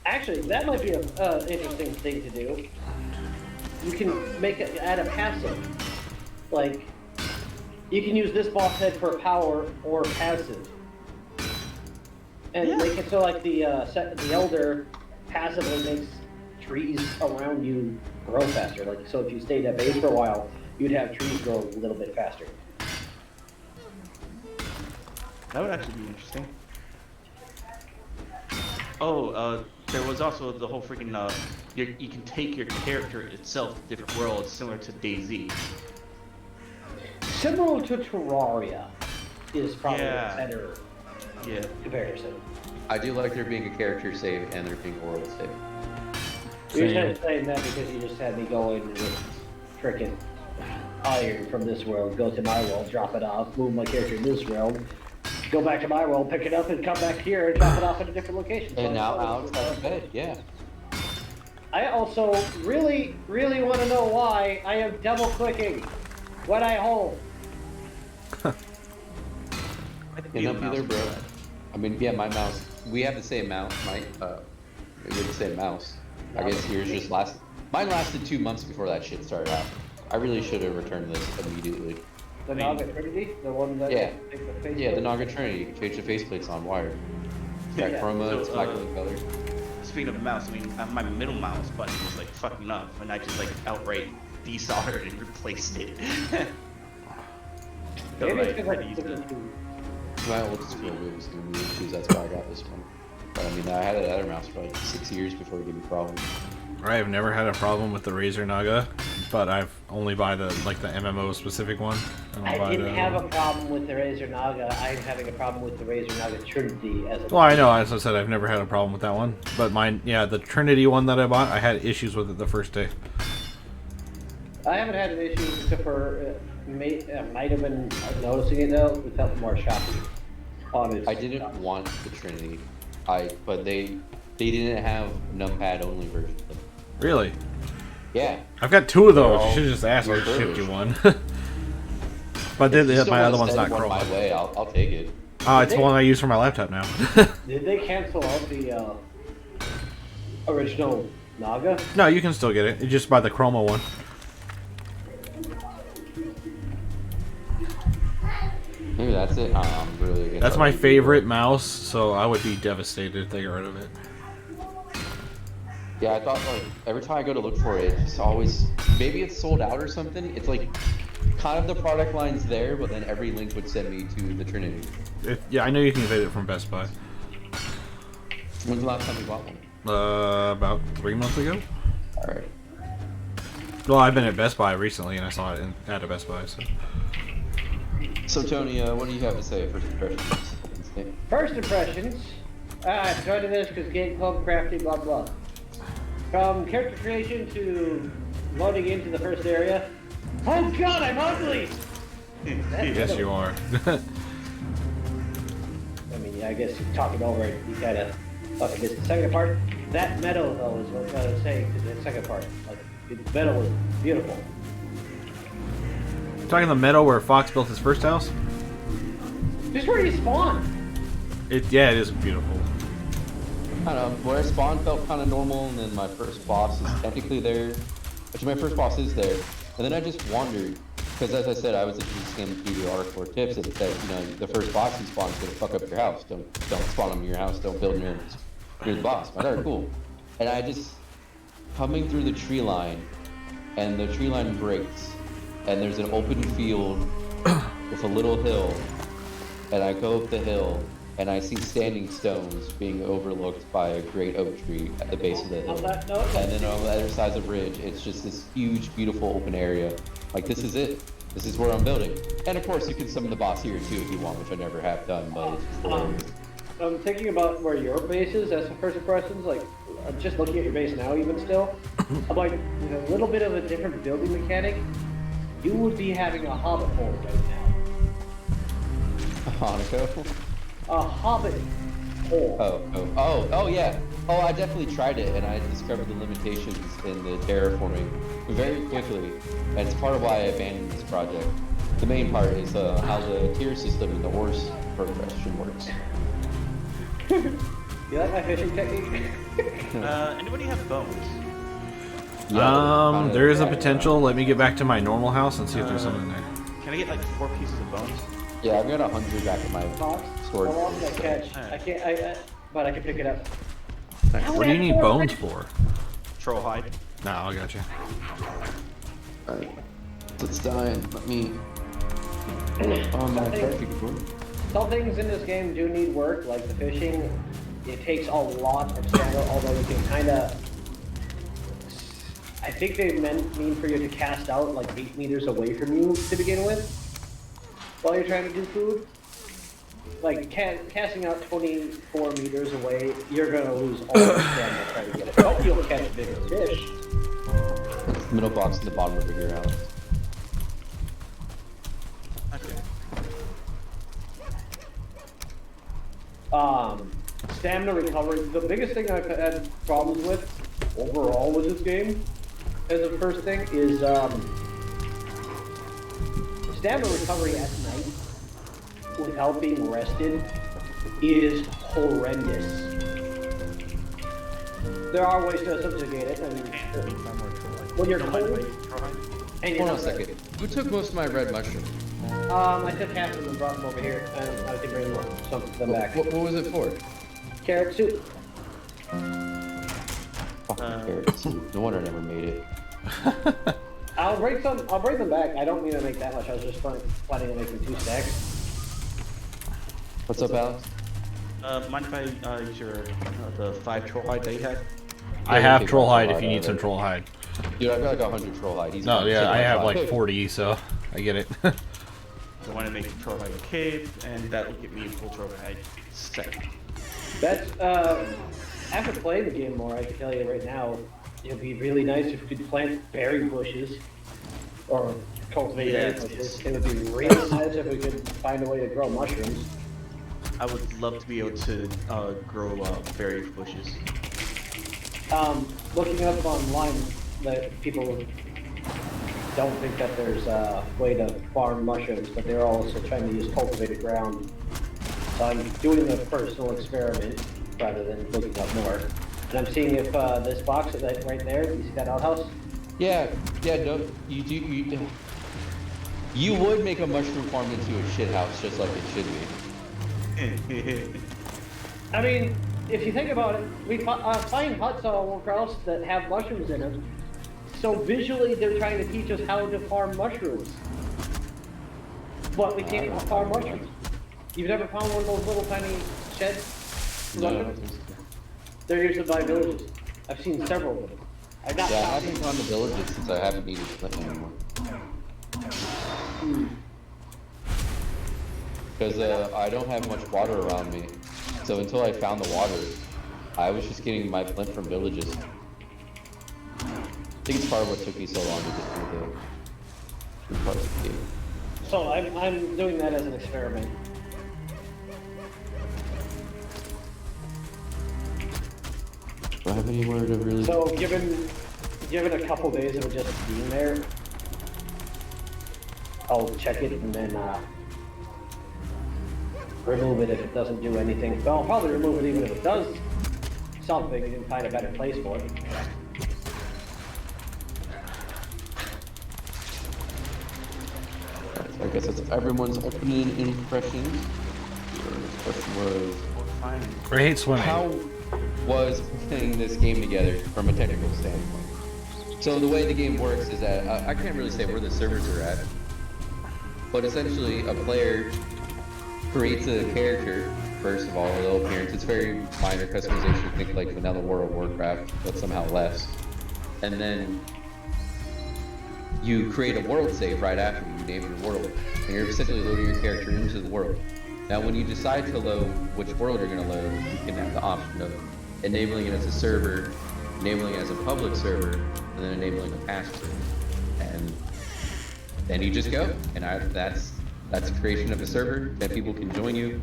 A: Actually, that might be an interesting thing to do. You can add a passive. Like, you can use this boss head for power or passive. And make it so like the elder passively makes trees around you grow faster. Like, so if you stayed at base for a while, you'd have trees grow a little bit faster.
E: That would actually be interesting. Oh, there was also the whole freaking, you can take your character itself to different worlds, similar to DayZ.
A: Similar to Terraria is probably a better comparison.
B: I do like there being a character save and there being a world save.
A: You're just saying that because you just had me going with frickin' iron from this world, go to my world, drop it off, move my character in this world, go back to my world, pick it up, and come back here and drop it off at a different location.
B: And now Alex has a bed, yeah.
A: I also really, really want to know why I am double clicking when I hold.
B: Can help you there, bro. I mean, yeah, my mouse. We have the same mouse, Mike. We have the same mouse. I guess yours just lasted. Mine lasted 2 months before that shit started out. I really should have returned this immediately.
A: The Naga Trinity, the one that
B: Yeah,
A: the
B: the Naga Trinity. You can change the faceplates on wire. It's got chroma, it's micro color.
E: Speaking of mouse, I mean, my middle mouse button was like fucking up, and I just like outright desoldered and replaced it. So,
A: Maybe it's
E: like,
A: because
E: I used it.
B: My old school was giving me issues, that's why I got this one. But I mean, I had that other mouse for like 6 years before it gave me problems.
C: I have never had a problem with the Razer Naga, but I've only buy the MMO specific one.
A: I didn't have a problem with the Razer Naga. I'm having a problem with the Razer Naga Trinity as a.
C: Well, I know. As I said, I've never had a problem with that one. But mine, yeah, the Trinity one that I bought, I had issues with it the first day.
A: I haven't had an issue except for might have been noticing it though. It felt more choppy on it.
B: I didn't want the Trinity But they didn't have numpad only version of them.
C: Really?
B: Yeah.
C: I've got 2 of
B: They're
C: those. You
B: all
C: should have just asked. I just shipped you one. But
B: If you
C: then
B: still
C: my
B: wanna
C: other one's
B: send
C: not
B: one
C: Chroma.
B: my way, I'll take it.
C: It's the one I use for my laptop now.
A: Did they cancel out the original Naga?
C: No, you can still get it. You just buy the Chroma one.
B: Maybe that's it. I'm really against
C: That's my
B: RGB.
C: favorite mouse, so I would be devastated if they got rid of it.
B: Yeah, I thought like every time I go to look for it, it's always maybe it's sold out or something. It's like kind of the product line's there, but then every link would send me to the Trinity.
C: Yeah, I know you can get it from Best Buy.
B: When's the last time you bought one?
C: About 3 months ago.
B: All right.
C: Well, I've been at Best Buy recently, and I saw it at a Best Buy.
B: So Tony, what do you have to say first impressions?
A: First impressions. I started this because game club crafty, blah blah. From character creation to loading into the first area. Oh God, I'm ugly.
C: Yes, you are.
A: I mean, yeah, I guess talking over it, you kind of fucking miss the second part. That meadow, though, is what I was saying to the second part. Like, the meadow was beautiful.
C: Talking the meadow where Fox built his first house.
A: Just where you spawn.
C: Yeah, it is beautiful.
B: I don't know, where I spawned felt kind of normal, and then my first boss is technically there. Actually, my first boss is there, and then I just wandered. Because as I said, I was introduced to him through the hardcore tips that said, you know, the first boss you spawn is going to fuck up your house. Don't spawn them in your house. Don't build near the boss. I thought, cool. And I just, coming through the tree line, and the tree line breaks, and there's an open field with a little hill, and I go up the hill, and I see standing stones being overlooked by a great oak tree at the base of the hill. And then on the other side of the ridge, it's just this huge, beautiful open area. Like, this is it. This is where I'm building. And of course, you can summon the boss here too if you want, which I never have done, but it's just hilarious.
A: I'm thinking about where your base is as the first impressions. Like, I'm just looking at your base now, even still. I'm like, with a little bit of a different building mechanic, you would be having a hobbit hole right now.
B: Hanako?
A: A hobbit hole.
B: Oh, yeah. Oh, I definitely tried it, and I discovered the limitations in the terraforming very quickly. And it's part of why I abandoned this project. The main part is how the tier system in the horse progression works.
A: You like my fishing technique?
E: Anybody have bones?
C: There is a potential. Let me get back to my normal house and see if there's something there.
E: Can I get like 4 pieces of bones?
B: Yeah, I've got 100 back in my
A: Fox?
B: storage.
A: How long did I catch? I can't, but I can pick it up.
C: What do you need bones for?
E: Troll hide.
C: No, I got you.
B: Alright. It's dying. Let me... Oh, my perfect room.
A: Some things in this game do need work, like the fishing. It takes a lot of stamina, although you can kind of... I think they mean for you to cast out like 8 meters away from you to begin with, while you're trying to do food. Like, casting out 24 meters away, you're gonna lose all your stamina trying to get it. But you'll catch bigger fish.
B: Middle box in the bottom over here, Alex.
E: Okay.
A: Stamina recovery. The biggest thing I've had problems with overall with this game, as a first thing, is stamina recovery at night without being rested is horrendous. There are ways to subjugate it. I mean, when you're cold, and you're
B: Hold on a
A: not
B: second. Who took most of my red mushroom?
A: I took half of them and brought them over here, and I can bring some of them back.
B: What was it for?
A: Carrot soup.
B: Fucking carrots. No wonder I never made it.
A: I'll bring them back. I don't need to make that much. I was just planning on making 2 stacks.
B: What's up, Alex?
E: Mind if I use your the 5 troll hide that you had?
C: I have troll hide if you need some troll hide.
B: Dude, I've got like 100 troll hide. He's
C: No, yeah, I have like 40, so I get it.
E: I want to make a troll hide cape, and that will get me a full troll hide set.
A: That's after playing the game more, I can tell you right now, it'd be really nice if you could plant berry bushes or cultivate berry bushes. It would be really nice if we could find a way to grow mushrooms.
E: I would love to be able to grow berry bushes.
A: Looking up online that people don't think that there's a way to farm mushrooms, but they're also trying to use cultivated ground. So I'm doing a personal experiment rather than looking up more. And I'm seeing if this box right there, you see that outhouse?
B: Yeah, no, you do. You would make a mushroom farm into a shit house, just like it should be.
A: I mean, if you think about it, we find huts all across that have mushrooms in them. So visually, they're trying to teach us how to farm mushrooms. But we can't even farm mushrooms. You've never found one of those little tiny sheds?
B: No, I don't think so.
A: They're usually by villages. I've seen several of them. I've not
B: Yeah, I
A: found
B: haven't gone to villages since I haven't needed flint anymore. Because I don't have much water around me. So until I found the water, I was just getting my flint from villages. I think it's part of what took me so long to get through the part of the game.
A: So I'm doing that as an experiment.
B: Do I have anywhere to really...
A: So given a couple days of it just being there, I'll check it and then remove it if it doesn't do anything. But I'll probably remove it even if it does something and find a better place for it.
B: I guess that's everyone's opening impressions. The question was,
C: I hate swimming.
B: how was putting this game together from a technical standpoint? So the way the game works is that I can't really say where the servers are at, but essentially a player creates a character. First of all, a little appearance. It's very minor customization. Think like vanilla World of Warcraft, but somehow less. And then you create a world save right after you name your world, and you're essentially loading your character into the world. Now, when you decide to load which world you're going to load, you can have the option of enabling it as a server, enabling it as a public server, and then enabling a password. And then you just go, and that's the creation of a server. Then people can join you.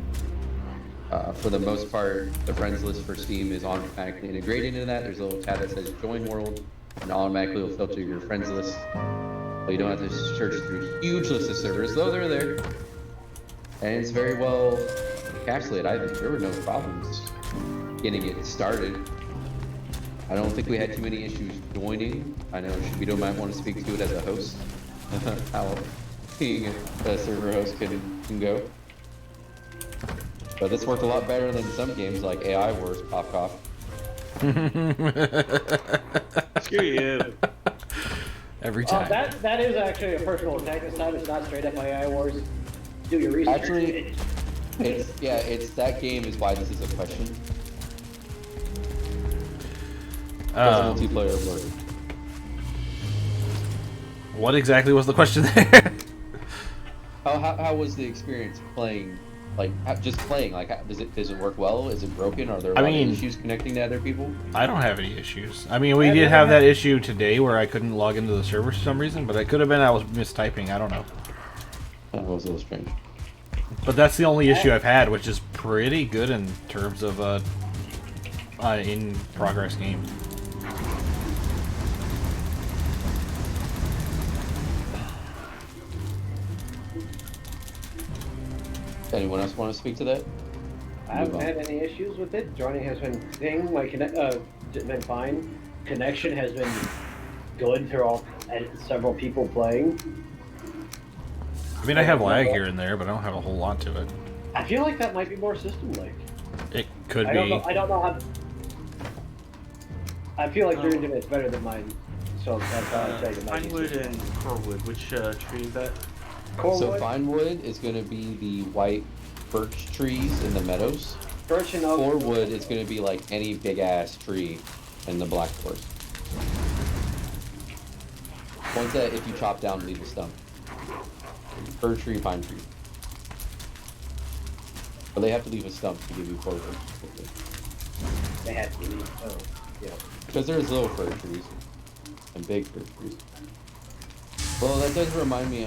B: For the most part, the friends list for Steam is automatically integrated into that. There's a little tab that says Join World, and automatically will filter your friends list. But you don't have to search through a huge list of servers, though they're there. And it's very well encapsulated. I think there were no problems getting it started. I don't think we had too many issues joining. I know Shabito might want to speak to it as a host, how being a server host can go. But this worked a lot better than some games like AI Wars, Pop Cough.
E: Screw you.
C: Every time.
A: That is actually a personal attack this time. It's not straight up AI Wars. Do your research.
B: Actually, it's that game is why this is a question. Does multiplayer work?
C: What exactly was the question there?
B: How was the experience playing? Like just playing? Like does it work well? Is it broken? Are there a lot of issues connecting to other people?
C: I don't have any issues. I mean, we did have that issue today where I couldn't log into the server for some reason, but it could have been I was mistyping. I don't know.
B: That was a little strange.
C: But that's the only issue I've had, which is pretty good in terms of in progress game.
B: Anyone else want to speak to that?
A: I haven't had any issues with it. Joining has been thing. My been fine. Connection has been good through all several people playing.
C: I mean, I have lag here and there, but I don't have a whole lot to it.
A: I feel like that might be more system-like.
C: It could
A: I
C: be.
A: don't know how. I feel like your internet's better than mine, so that's why I say it might be
E: Pinewood
A: system.
E: and Corewood. Which tree is that?
B: So
A: Corewood,
B: Pinewood is going to be the white birch trees in the meadows.
A: birch and oak.
B: Corewood is going to be like any big ass tree in the black forest. Ones that if you chop down leave a stump. Birch tree, pine tree. But they have to leave a stump to give you clover.
A: They have to leave. Oh, yeah.
B: Because there's little fir trees and big fir trees. Well, that does remind me.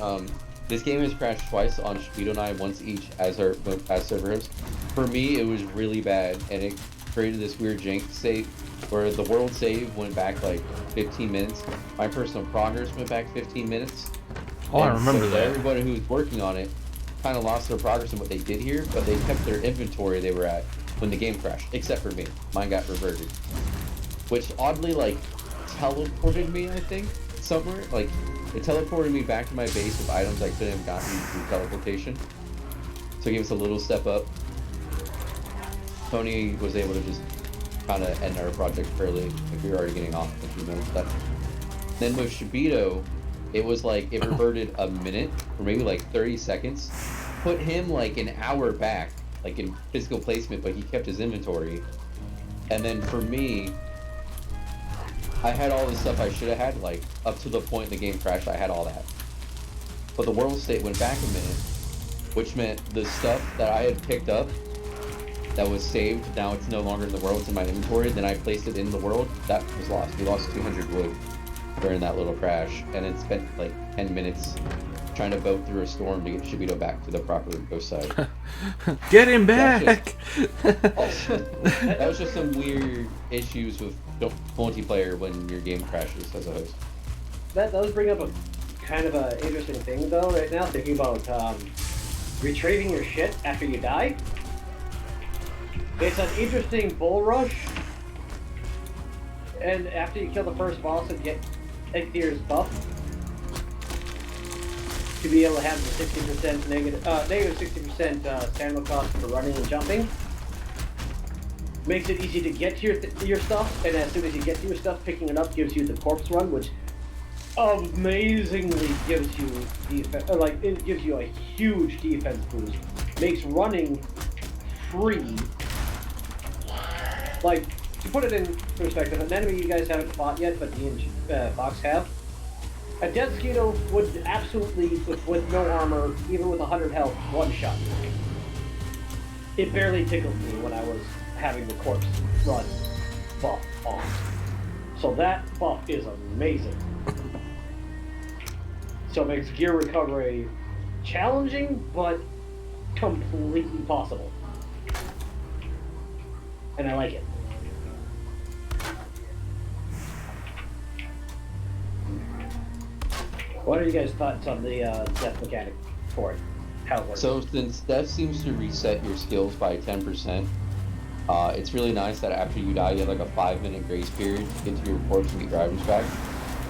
B: This game has crashed twice on Speedo and I, once each as server host. For me, it was really bad, and it created this weird jank state where the world save went back like 15 minutes. My personal progress went back 15 minutes.
C: Oh, I
B: And
C: remember
B: so
C: that.
B: Everybody who was working on it kind of lost their progress in what they did here, but they kept their inventory they were at when the game crashed, except for me. Mine got reverted. Which oddly, like, teleported me, I think, somewhere. Like, it teleported me back to my base with items I couldn't have gotten through teleportation. So it gave us a little step up. Tony was able to just kind of end our project early, like we were already getting off a few minutes left. Then with Shibito, it was like it reverted a minute, or maybe like 30 seconds. Put him like an hour back, like in physical placement, but he kept his inventory. And then for me, I had all the stuff I should have had, like up to the point the game crashed, I had all that. But the world state went back a minute, which meant the stuff that I had picked up that was saved, now it's no longer in the world, it's in my inventory, then I placed it in the world, that was lost. We lost 200 wood during that little crash, and it spent like 10 minutes trying to boat through a storm to get Shibito back to the proper ghost side.
C: Get him back!
B: That was just some weird issues with multiplayer when your game crashes as a host.
A: That does bring up a kind of a interesting thing though right now, thinking about retrieving your shit after you die. It's an interesting bull rush, and after you kill the first boss and get Ichthyr's buff, to be able to have the 60% negative 60% stamina cost for running and jumping, makes it easy to get to your stuff, and as soon as you get to your stuff, picking it up gives you the corpse run, which amazingly gives you defense. Like, it gives you a huge defense boost. Makes running free. Like, to put it in perspective, an enemy you guys haven't fought yet, but me and Fox have, a dead Skeeto would absolutely, with no armor, even with 100 health, one-shot. It barely tickled me when I was having the corpse run buff on. So that buff is amazing. So it makes gear recovery challenging, but completely possible. And I like it. What are you guys' thoughts on the death mechanic for it? How it works?
B: So since death seems to reset your skills by 10%, it's really nice that after you die, you have like a 5-minute grace period to get to your corpse and get your items back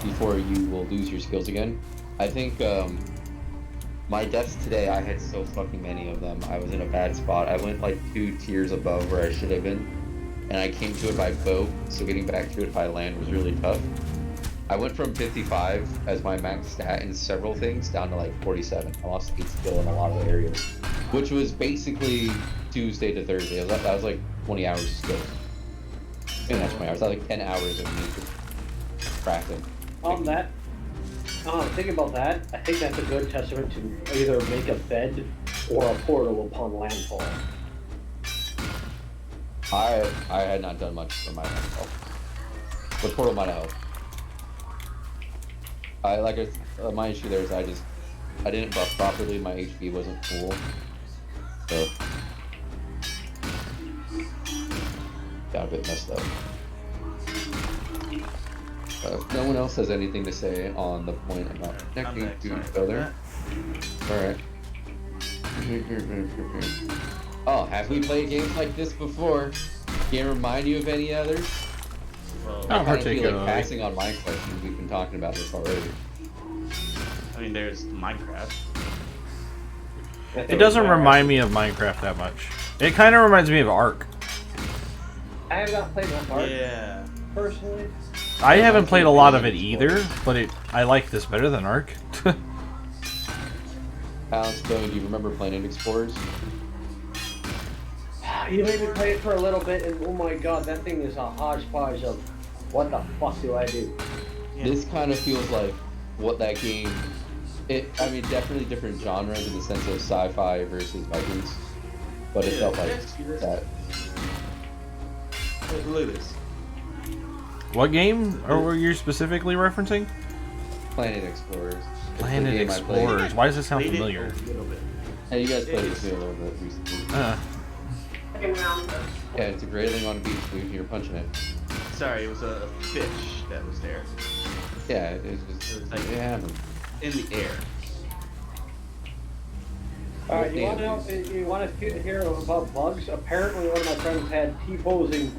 B: before you will lose your skills again. I think my deaths today, I had so fucking many of them. I was in a bad spot. I went like 2 tiers above where I should have been, and I came to it by boat, so getting back to it by land was really tough. I went from 55 as my max stat in several things down to like 47. I lost 8 skill in a lot of the areas, which was basically Tuesday to Thursday. That was like 20 hours of skill. Maybe not 20 hours, that was like 10 hours of me crafting.
A: Thinking about that, I think that's a good testament to either make a bed or a portal upon landfall.
B: I had not done much for my landfall. The portal might have helped. My issue there is I didn't buff properly. My HP wasn't full, so got a bit messed up. If no one else has anything to say on the point about connecting to each other, all right. Oh, have we played games like this before? Can it remind you of any others?
E: Well,
C: Not
B: I kind of feel
C: particularly.
B: like passing on my questions. We've been talking about this already.
E: I mean, there's Minecraft.
C: It doesn't remind me of Minecraft that much. It kind of reminds me of Ark.
A: I have not played that part
E: Yeah.
A: personally.
C: I haven't played a lot of it either, but I like this better than Ark.
B: Alex, though, do you remember Planet Explorers?
A: You made me play it for a little bit, and oh my god, that thing is a hodgepodge of what the fuck do I do?
E: Yeah.
B: This kind of feels like what that game. I mean, definitely different genres in the sense of sci-fi versus Vikings, but it felt like that.
E: Look at this.
C: What game are you specifically referencing?
B: Planet Explorers.
C: Planet
B: game I played.
C: Explorers. Why does this sound
E: Played it
C: familiar?
E: a little bit.
B: Hey, you guys played this game a little bit recently.
D: Second round.
B: Yeah, it's a grayling on a beach, dude. You're punching it.
E: Sorry, it was a fish that was there
B: Yeah, it's just
E: It's like-
B: yeah.
E: in the air.
A: All right, you want to hear about bugs? Apparently, one of my friends had T-posing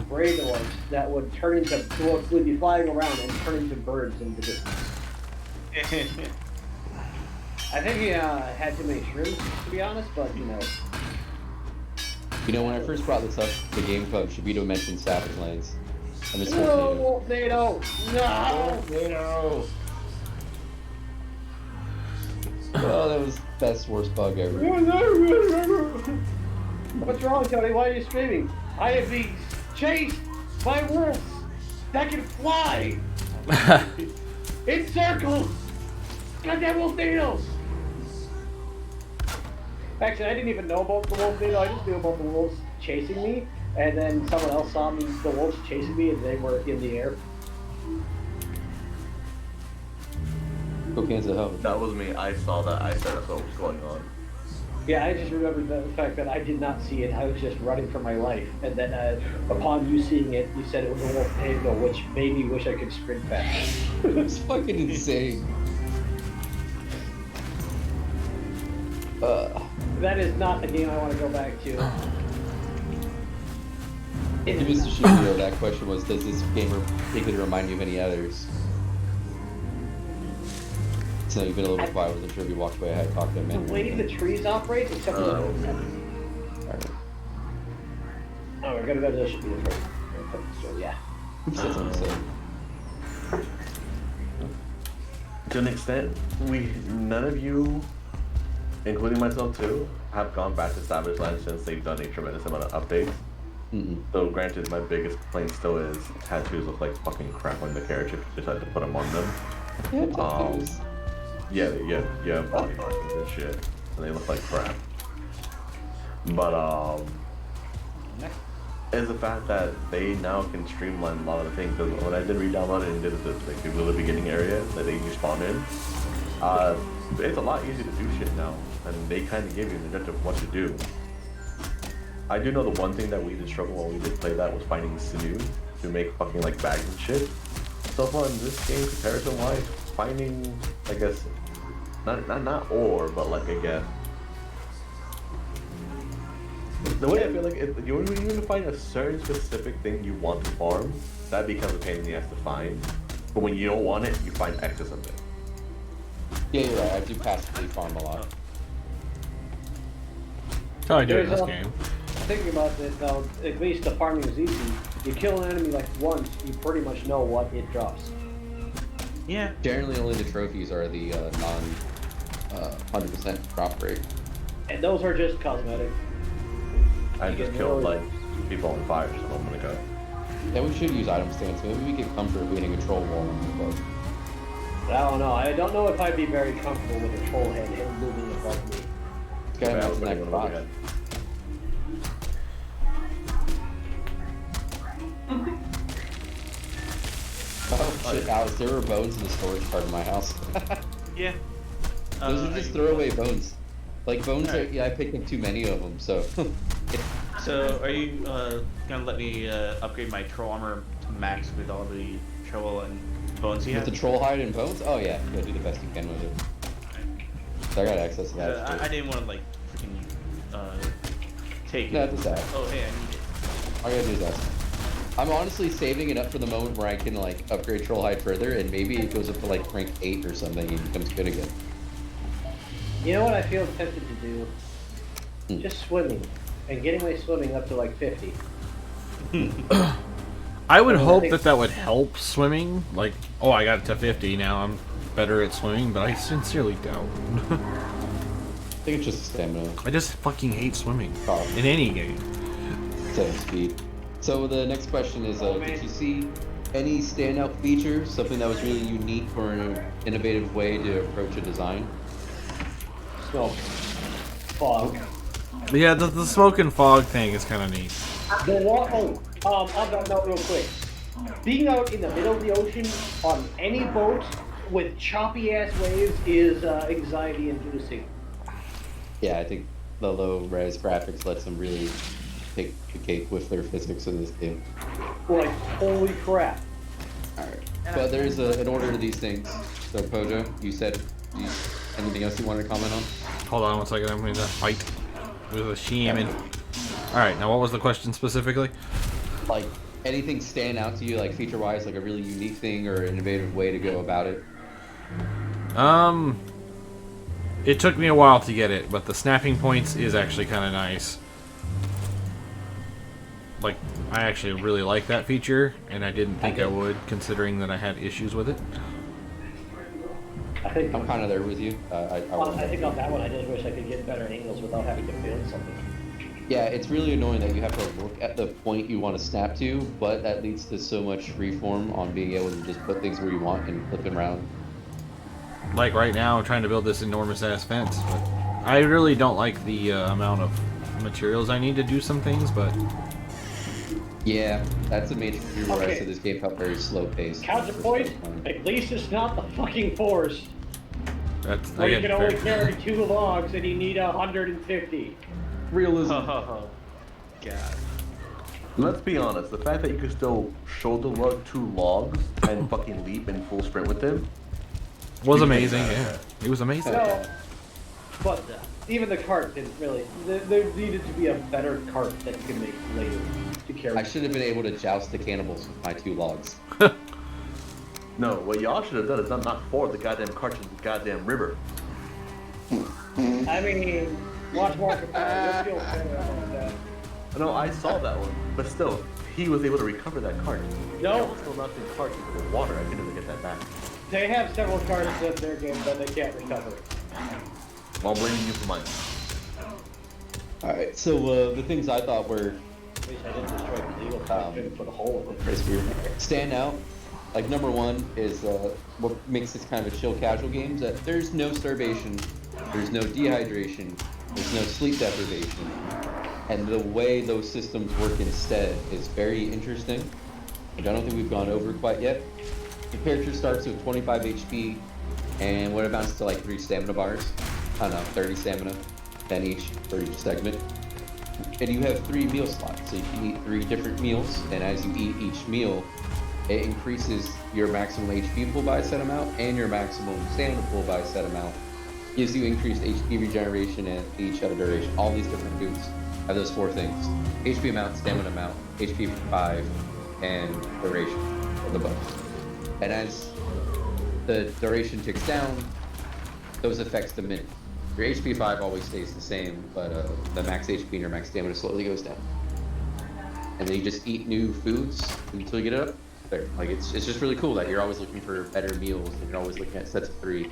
A: radars that would turn into would be flying around and turn into birds in the distance. I think he had too many shrooms, to be honest, but you know.
B: You know, when I first brought this up, the game club, Shabito mentioned Savage Lands. I miss
A: No, NATO! No!
B: NATO! Oh, that was the best, worst bug ever.
A: What's wrong, Tony? Why are you screaming? I am being chased by wolves that can fly in circles. Goddamn wolf needles! Actually, I didn't even know about the wolf needle. I just knew about the wolves chasing me, and then someone else saw me, the wolves chasing me, and they were in the air.
B: Go Kansas home.
G: That was me. I saw that. I said that's what was going on.
A: Yeah, I just remembered the fact that I did not see it. I was just running for my life, and then upon you seeing it, you said it was a wolf needle, which made me wish I could sprint fast.
B: It's fucking insane.
A: That is not a game I want to go back to.
B: Hey, Mr. Shibio, that question was, does this game particularly remind you of any others? So you've been a little bit quiet. I wasn't sure if you walked away. I had talked to a
A: The
B: man.
A: way the trees operate, except for
B: Alright.
A: Oh, we're gonna go to the Shabita first. So, yeah.
B: That's what I'm saying.
G: To an extent, none of you, including myself too, have gone back to Savage Land since they've done a tremendous amount of updates. So granted, my biggest complaint still is tattoos look like fucking crap when the character decided to put them on them.
B: Yeah, tattoos.
G: Yeah, body markings and shit, and they look like crap. But is the fact that they now can streamline a lot of the things. Because when I did re-download it and did the really beginning area that they spawn in, it's a lot easier to do shit now, and they kind of give you an objective of what to do. I do know the one thing that we did struggle when we did play that was finding sinew to make fucking like bags and shit. So far in this game, comparison-wise, finding, I guess, not ore, but like I guess. The way I feel like when you find a certain specific thing you want to farm, that becomes a pain in the ass to find. But when you don't want it, you find excess of it.
B: Yeah, you're right. I do passively farm a lot.
C: That's how I do it in
A: There's
C: this
A: a-
C: game.
A: Thinking about it, though, at least the farming is easy. You kill an enemy like once, you pretty much know what it drops.
E: Yeah.
B: Generally, only the trophies are the non 100% drop rate.
A: And those are just cosmetic.
G: I just killed like people on fire, so I'm gonna go.
B: Yeah, we should use item stands. Maybe we get comfort with hitting a troll wall on the boat.
A: I don't know. I don't know if I'd be very comfortable with a troll head him moving above me.
B: This guy mentioned that crotch. Oh shit, Alex, there were bones in the storage part of my house.
E: Yeah.
B: Those are just throwaway bones. Like bones are, yeah, I picked up too many of them, so.
E: So, are you gonna let me upgrade my troll armor to max with all the troll and bones you
B: With
E: have?
B: the troll hide and bones? Oh yeah, do the best you can with it. So I got access to that.
E: I didn't want to like freaking take
B: No,
E: it.
B: it's that.
E: Oh hey, I need it.
B: All I gotta do is ask. I'm honestly saving it up for the moment where I can like upgrade troll hide further, and maybe it goes up to like rank 8 or something and becomes good again.
A: You know what I feel tempted to do?
B: Hmm.
A: Just swimming. And getting my swimming up to like 50.
C: I would
A: I
C: hope
A: think-
C: that that would help swimming. Like, oh, I got it to 50 now. I'm better at swimming, but I sincerely doubt.
B: I think it's just stamina,
C: I just fucking hate swimming
B: Oh.
C: in any game.
B: instead of speed. So the next question is,
A: Oh,
B: did
A: man.
B: you see any standout feature, something that was really unique or an innovative way to approach a design?
A: Smoke. Fog.
C: But yeah, the smoke and fog thing is kind of neat.
A: The water. On that note, real quick. Being out in the middle of the ocean on any boat with choppy ass waves is anxiety inducing.
B: Yeah, I think the low res graphics lets them really take the cake with their physics in this game.
A: Like, holy crap.
B: Alright. But there's an order to these things. So, Pojo, you said anything else you wanted to comment on?
C: Hold on one second. I'm going to fight with a shaman. Alright, now what was the question specifically?
B: Like, anything stand out to you, like feature-wise, like a really unique thing or innovative way to go about it?
C: It took me a while to get it, but the snapping points is actually kind of nice. Like, I actually really like that feature, and I didn't think I would, considering that I had issues with it.
A: I think
B: I'm kind of there with you.
A: I think on that one, I just wish I could get better angles without having to build something.
B: Yeah, it's really annoying that you have to look at the point you want to snap to, but that leads to so much freeform on being able to just put things where you want and flip them around.
C: Like right now, I'm trying to build this enormous ass fence, but I really don't like the amount of materials I need to do some things, but...
B: Yeah, that's a major feature where I
A: Okay.
B: said this game felt very slow paced.
A: Counterpoint, at least it's not the fucking forest.
C: That's,
A: Where you
C: again,
A: can only
C: fair.
A: carry 2 logs and you need 150.
B: Realism.
E: God.
G: Let's be honest, the fact that you could still shoulder lug 2 logs and fucking leap in full sprint with them
C: Was amazing, yeah. It was amazing.
A: No, but even the cart didn't really. There needed to be a better cart that you can make later to carry.
B: I should have been able to joust the cannibals with my 2 logs.
G: No, what y'all should have done is not forward the goddamn cart to the goddamn river.
A: I mean, watch Markiplier. You'll feel better about that.
G: No, I saw that one, but still, he was able to recover that cart.
A: No.
G: I was still not seeing carts into the water. I can never get that back.
A: They have several carts in their game that they can't recover.
G: Well, I'm blaming you for mine.
B: Alright, so the things I thought were
A: At least I didn't destroy the legal cart. I didn't put a hole in it.
B: stand out. Like number one is what makes this kind of a chill casual game is that there's no starvation, there's no dehydration, there's no sleep deprivation, and the way those systems work instead is very interesting, which I don't think we've gone over quite yet. The character starts with 25 HP and what amounts to like 3 stamina bars. I don't know, 30 stamina, 10 each for each segment. And you have 3 meal slots, so you can eat 3 different meals, and as you eat each meal, it increases your maximum HP pool by a set amount and your maximum stamina pool by a set amount. Gives you increased HP regeneration and each have a duration. All these different foods have those 4 things. HP amount, stamina amount, HP 5, and duration of the buff. And as the duration ticks down, those effects diminish. Your HP 5 always stays the same, but the max HP and your max stamina slowly goes down. And then you just eat new foods until you get it up there. Like it's just really cool that you're always looking for better meals and you're always looking at sets of 3.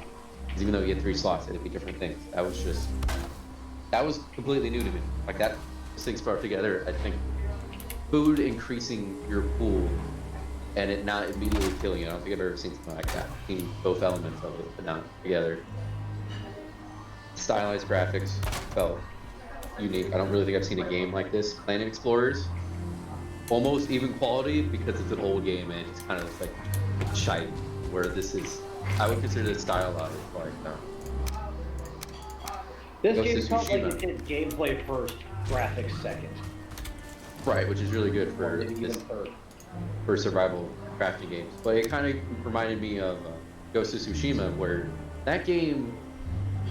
B: Because even though you get 3 slots, it'd be different things. That was completely new to me. Like that, those things brought together. I think food increasing your pool and it not immediately killing you. I don't think I've ever seen something like that. Seeing both elements of it, but not together. Stylized graphics felt unique. I don't really think I've seen a game like this. Planet Explorers, almost even quality because it's an old game and it's kind of like shite. Where this is, I would consider this stylized. Like
A: This
B: Ghost
A: game
B: of
A: felt like
B: Tsushima.
A: it did gameplay first, graphics second.
B: right, which is really good
A: Or
B: for
A: maybe even
B: this
A: third.
B: for survival crafting games. But it kind of reminded me of Ghost of Tsushima, where that game,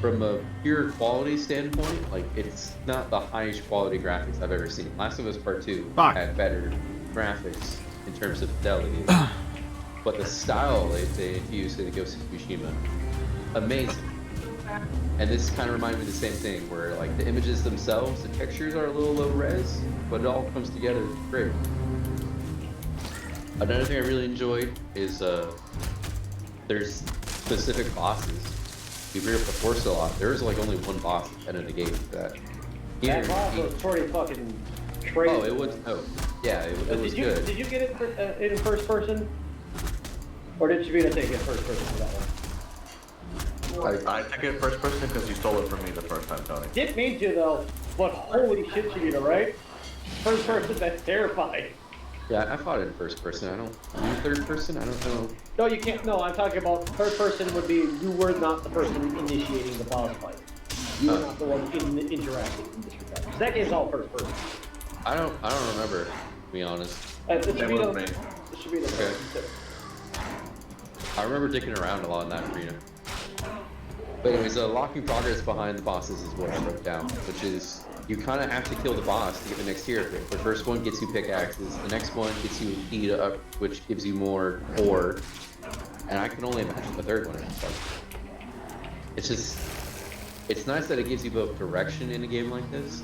B: from a pure quality standpoint, like it's not the highest quality graphics I've ever seen. Last of Us Part 2 had better graphics in terms of fidelity, but the style they infused in Ghost of Tsushima, amazing. And this kind of reminded me of the same thing, where like the images themselves, the textures are a little low res, but it all comes together great. Another thing I really enjoyed is there's specific bosses. You rear up the force a lot. There was like only one boss at the end of the game for that. Here,
A: That boss was pretty fucking crazy.
B: oh, it was. Oh, yeah, it was good.
A: Did you get it in first person? Or did Shavina take it first person for that one?
G: I took it first person because you stole it from me the first time, Tony.
A: Didn't mean to though, but holy shit, Shavina, right? First person, that's terrifying.
B: Yeah, I fought it in first person. I don't. Third person? I don't know.
A: No, you can't. No, I'm talking about third person would be you were not the person initiating the boss fight. You were not the one interacting in this regard. 'Cause that game's all first person.
B: I don't remember. To be honest,
A: It should
G: That
A: be
G: was
A: the.
G: me.
A: It should be the.
B: Okay. I remember dicking around a lot in that arena. But anyways, locking progress behind the bosses is what I wrote down, which is you kind of have to kill the boss to get the next tier upgrade. The first one gets you pickaxes, the next one gets you a key to up, which gives you more ore, and I can only imagine the third one. It's just, it's nice that it gives you both direction in a game like this,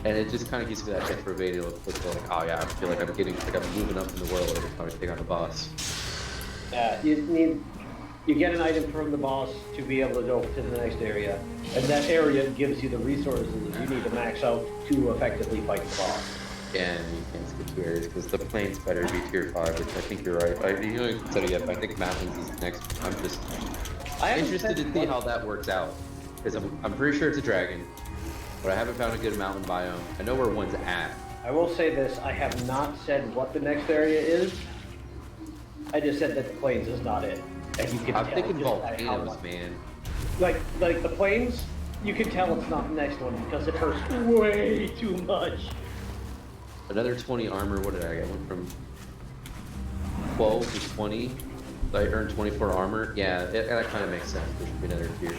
B: and it just kind of gives you that deprivated look like, oh yeah, I feel like I'm moving up in the world every time I take on a boss.
A: You get an item from the boss to be able to go to the next area, and that area gives you the resources you need to max out to effectively fight the boss.
B: And you can skip two areas because the plains better be tier 5, which I think you're right. I haven't said it yet, but I think mountains is the next. I'm just interested to see how that works out because I'm pretty sure it's a dragon, but I haven't found a good mountain biome. I know where one's at.
A: I will say this: I have not said what the next area is. I just said that the plains is not it. And you can
B: I'm
A: tell
B: thinking
A: just by how
B: volcanoes,
A: much-
B: man.
A: Like the plains, you can tell it's not the next one because it hurts way too much.
B: Another 20 armor. What did I get? Went from 12 to 20. I earned 24 armor. Yeah, that kind of makes sense. There should be another tier.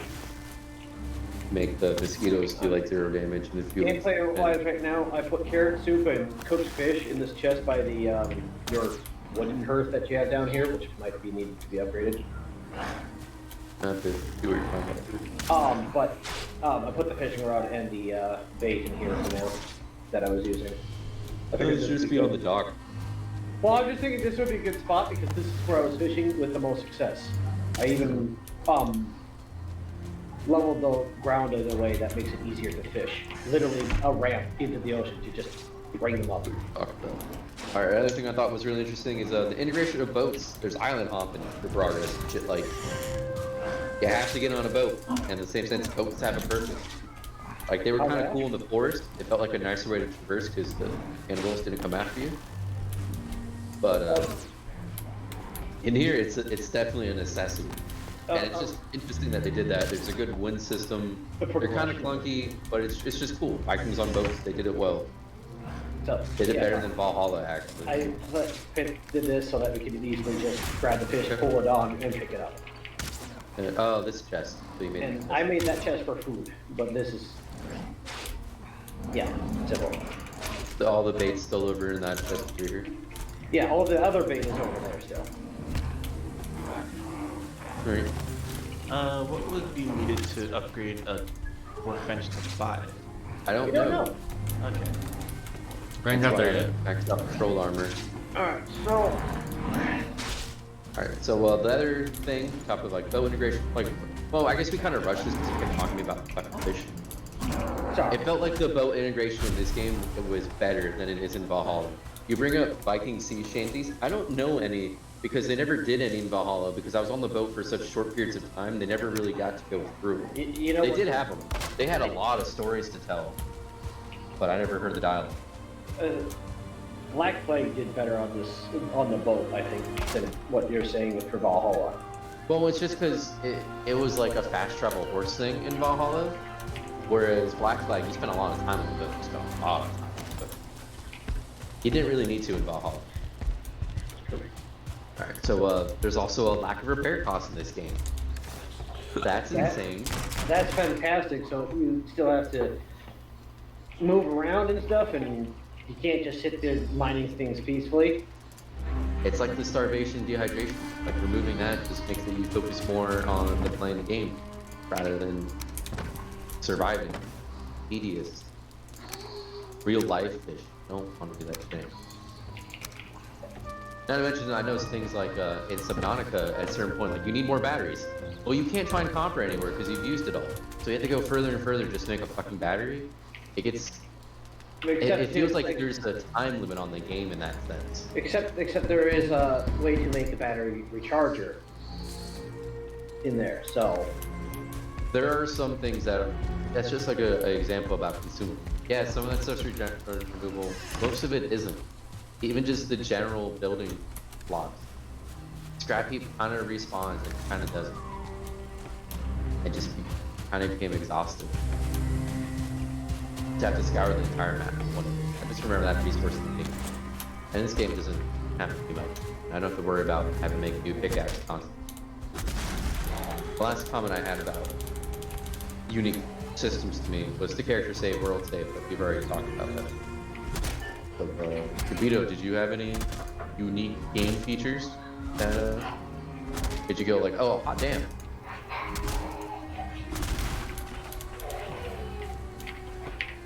B: Make the mosquitoes do like 0 damage in the field.
A: Gameplay wise, right now, I put carrot soup and cooked fish in this chest by the your wooden hearth that you have down here, which might be needed to be upgraded.
B: Not to do what you're trying to do.
A: But I put the fishing rod and the bait in here for now that I was using. I figured
B: It
A: this
B: should
A: would
B: just
A: be
B: be on
A: good.
B: the dock.
A: Well, I'm just thinking this would be a good spot because this is where I was fishing with the most success. I even leveled the ground in a way that makes it easier to fish. Literally a ramp into the ocean to just bring them up.
B: Alright, another thing I thought was really interesting is the integration of boats. There's island hopping for progress. Shit like, you have to get on a boat. And in the same sense, boats have a purpose. Like, they were kind of cool in the forest. It felt like a nicer way to traverse because the animals didn't come after you. But in here, it's definitely a necessity. And it's just interesting that they did that. There's a good wind system. They're kind of clunky, but it's just cool. Vikings on boats, they did it well.
A: So,
B: They did
A: yeah.
B: better than Valhalla, actually.
A: I did this so that we could easily just grab the fish, pull it on, and pick it up.
B: Oh, this chest. So you made it.
A: And I made that chest for food, but this is, yeah, simple.
B: All the bait's still over in that chest here.
A: Yeah, all the other bait is over there still.
B: Right.
E: What would be needed to upgrade a workbench to 5?
B: I don't
A: You don't
B: know.
A: know.
E: Okay.
C: I ain't got there yet.
B: Maxed out control armor.
A: Alright, so
B: Alright, so the other thing, top of like bow integration, like, well, I guess we kind of rushed this because we kept talking about fucking fish.
A: sorry.
B: It felt like the boat integration in this game was better than it is in Valhalla. You bring up Viking sea shanties. I don't know any because they never did any in Valhalla because I was on the boat for such short periods of time. They never really got to go through.
A: You know
B: They
A: what?
B: did have them. They had a lot of stories to tell, but I never heard the dialogue.
A: Black Plague did better on the boat, I think, than what you're saying with for Valhalla.
B: Well, it's just because it was like a fast travel horse thing in Valhalla, whereas Black Flag, you spent a lot of time on the boat. You spent a lot of time on the boat. You didn't really need to in Valhalla. Alright, so there's also a lack of repair costs in this game. That's insane.
A: That's fantastic. So you still have to move around and stuff, and you can't just sit there mining things peacefully.
B: It's like the starvation, dehydration. Like removing that just makes it you focus more on the playing the game rather than surviving. Tedious. Real life fish. Don't want to do that thing. Not to mention, I noticed things like in Subnautica at a certain point, like you need more batteries. Well, you can't find copper anywhere because you've used it all. So you have to go further and further just to make a fucking battery. It gets. It feels like there's a time limit on the game in that sense.
A: Except there is a way to make the battery recharger in there. So
B: There are some things that's just like an example about consuming. Yeah, some of that stuff's removable. Most of it isn't. Even just the general building blocks. Scrap heap kind of respawns and kind of doesn't. It just kind of became exhausting. To have to scour the entire map. I just remember that resource in the game. And this game doesn't have to be much. I don't have to worry about having to make new pickaxes constantly. The last comment I had about unique systems to me was the character save, world save, but we've already talked about that. So, Kabito, did you have any unique game features that did you go like, oh, hot damn?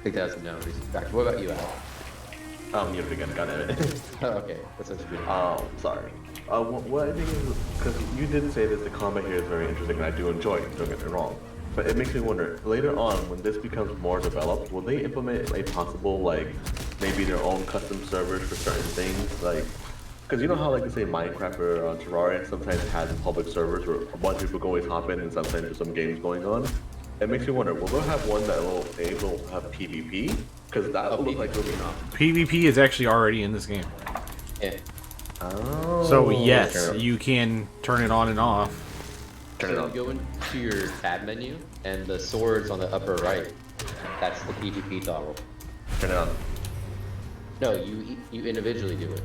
B: I think that's a no. Back. What about you, Al?
G: You again, got it.
B: Oh, okay, that's such a good.
G: Sorry. What I think is, because you did say that the combat here is very interesting, and I do enjoy it, don't get me wrong. But it makes me wonder, later on, when this becomes more developed, will they implement a possible, like, maybe their own custom servers for certain things? Like, because you know how, like, say, Minecraft or Terraria sometimes has public servers where a bunch of people can always hop in and sometimes there's some games going on? It makes me wonder, will they have one that will able to have PvP? Because that will look like it'll be enough.
C: PvP is actually already in this game.
B: Yeah.
G: Oh.
C: So yes, you can turn it on and off.
G: Turn it
B: So
G: on.
B: you go into your tab menu, and the swords on the upper right, that's the PvP toggle.
G: Turn it on.
B: No, you individually do it.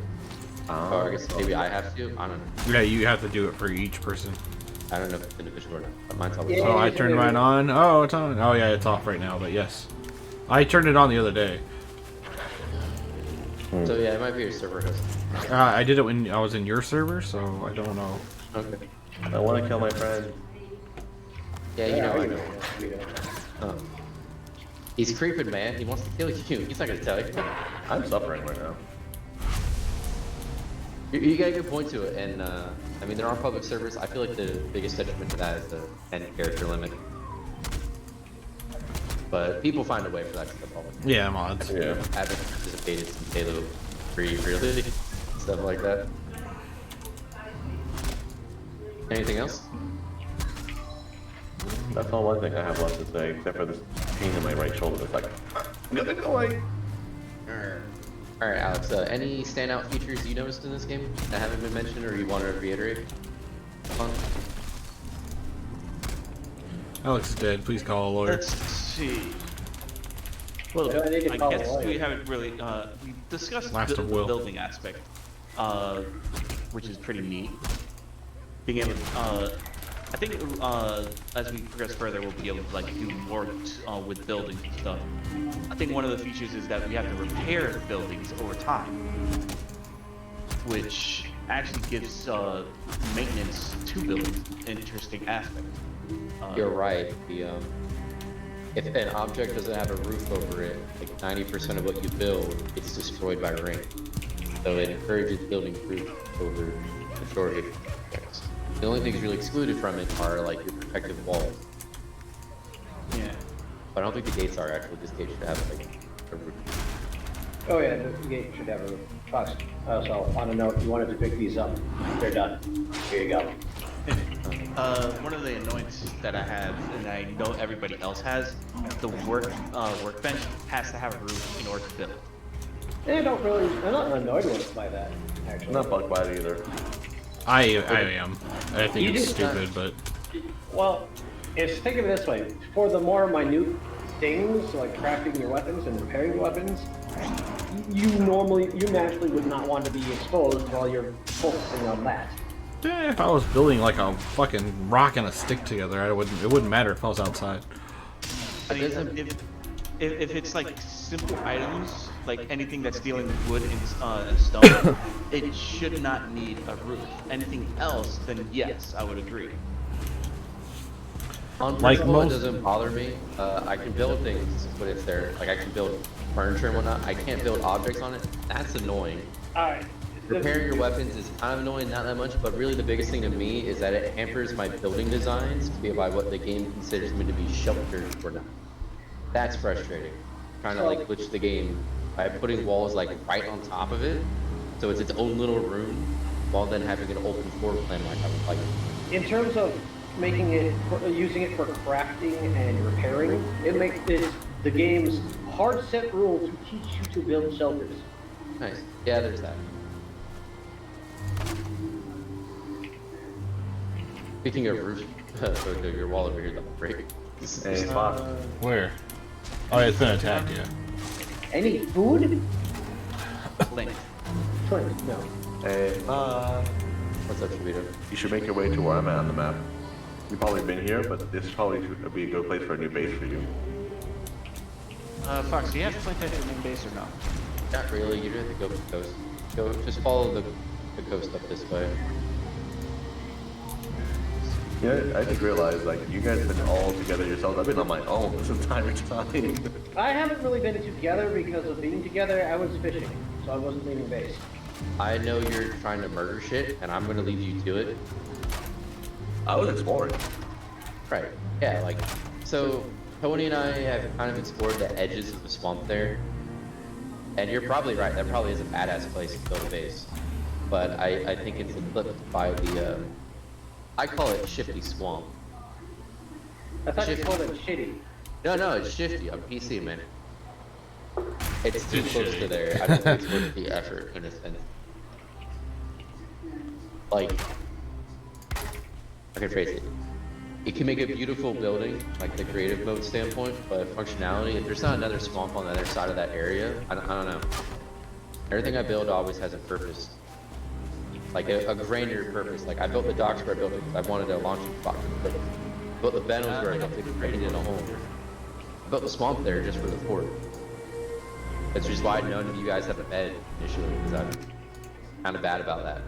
B: Or I guess maybe I have to. I don't know.
C: Yeah, you have to do it for each person.
B: I don't know if it's individual or not. But mine's always
C: So
B: on.
C: I turned mine on. Oh, it's on. Oh yeah, it's off right now. But yes, I turned it on the other day.
B: So yeah, it might be your server host.
C: I did it when I was in your server, so I don't know.
B: Okay.
G: I want to kill my friend.
B: Yeah, you know I know. Oh. He's creeping, man. He wants to kill you. He's not gonna tell you.
G: I'm suffering right now.
B: You got a good point to it, and I mean there are public servers. I feel like the biggest detriment to that is the 10 character limit. But people find a way for that to the public.
C: Yeah, mods.
G: Yeah.
B: I haven't participated in Halo 3 really, stuff like that. Anything else?
G: That's all one thing I have left to say, except for this pain in my right shoulder. It's like, I'm gonna go away.
B: Alright, Alex, any standout features you noticed in this game that haven't been mentioned or you want to reiterate? On?
C: Alex is dead. Please call a lawyer.
E: Let's see. Well,
A: I think it's
E: I
A: probably
E: guess
A: lawyer.
E: we haven't really we discussed
C: Last
E: the
C: of Will.
E: building aspect, which is pretty neat. Being able, I think as we progress further, we'll be able to like do more with buildings and stuff. I think one of the features is that we have to repair the buildings over time, which actually gives maintenance to buildings an interesting aspect.
B: You're right. The if an object doesn't have a roof over it, like 90% of what you build gets destroyed by rain. So it encourages building roof over the majority of objects. The only things really excluded from it are like your protective walls.
E: Yeah.
B: But I don't think the gates are actually. This gate should have like a roof.
A: Oh yeah, the gate should have a box. So on a note, you wanted to pick these up. They're done. Here you go.
E: One of the annoyances that I have, and I know everybody else has, the workbench has to have a roof in order to build.
A: I'm not annoyed with by that, actually.
G: I'm not bugged by it either.
C: I am. I think
A: You
C: it's
A: just-
C: stupid, but
A: Well, think of it this way. For the more minute things, like crafting your weapons and repairing your weapons, you naturally would not want to be exposed while you're focusing on that.
C: if I was building like a fucking rock and a stick together, it wouldn't matter if I was outside.
E: I mean, if it's like simple items, like anything that's dealing with wood and stone, it should not need a roof. Anything else, then yes, I would agree.
B: On
C: Like
B: principle, it
C: most-
B: doesn't bother me. I can build things when it's there. Like I can build furniture and whatnot. I can't build objects on it. That's annoying.
A: Alright.
B: Repairing your weapons is kind of annoying, not that much, but really the biggest thing to me is that it hampers my building designs by what the game considers me to be sheltered or not. That's frustrating. Trying to like glitch the game by putting walls like right on top of it, so it's its own little room, while then having an open floor plan like I would like.
A: In terms of using it for crafting and repairing, it makes the game's hard set rule to teach you to build shelters.
B: Nice. Yeah, there's that. Speaking of roof, your wall over here don't break.
G: Hey, Fox.
C: Where? Oh, it's been attacked, yeah.
A: Any food?
E: Link.
A: No.
G: Hey, Fox.
B: What's up, Shabito?
G: You should make your way to where I'm at on the map. You've probably been here, but this probably should be a good place for a new base for you.
E: Fox, do you have to point out your main base or no?
B: Not really. You have to go to the coast. Go, just follow the coast up this way.
G: Yeah, I just realized, like, you guys have been all together yourselves. I've been on my own this entire time.
A: I haven't really been together because of being together. I was fishing, so I wasn't leaving base.
B: I know you're trying to murder shit, and I'm gonna leave you to it.
G: I was exploring.
B: Right. Yeah, like, so Tony and I have kind of explored the edges of the swamp there. And you're probably right, that probably is a badass place to build a base. But I think it's eclipsed by the, I call it Shifty Swamp.
A: I thought
B: Shifty.
A: you called it shitty.
B: No, it's Shifty on PC, man. It's too close to there. I don't think it's worth the effort, in a sense. Like, I can phrase it. It can make a beautiful building, like the creative mode standpoint, but functionality, if there's not another swamp on the other side of that area, I don't know. Everything I build always has a purpose. Like a grander purpose. Like I built the docks where I built it because I wanted a launching spot. But I built the Venos where I built it created in a home. I built the swamp there just for the fort. That's just why none of you guys have a bed initially, because I'm kind of bad about that.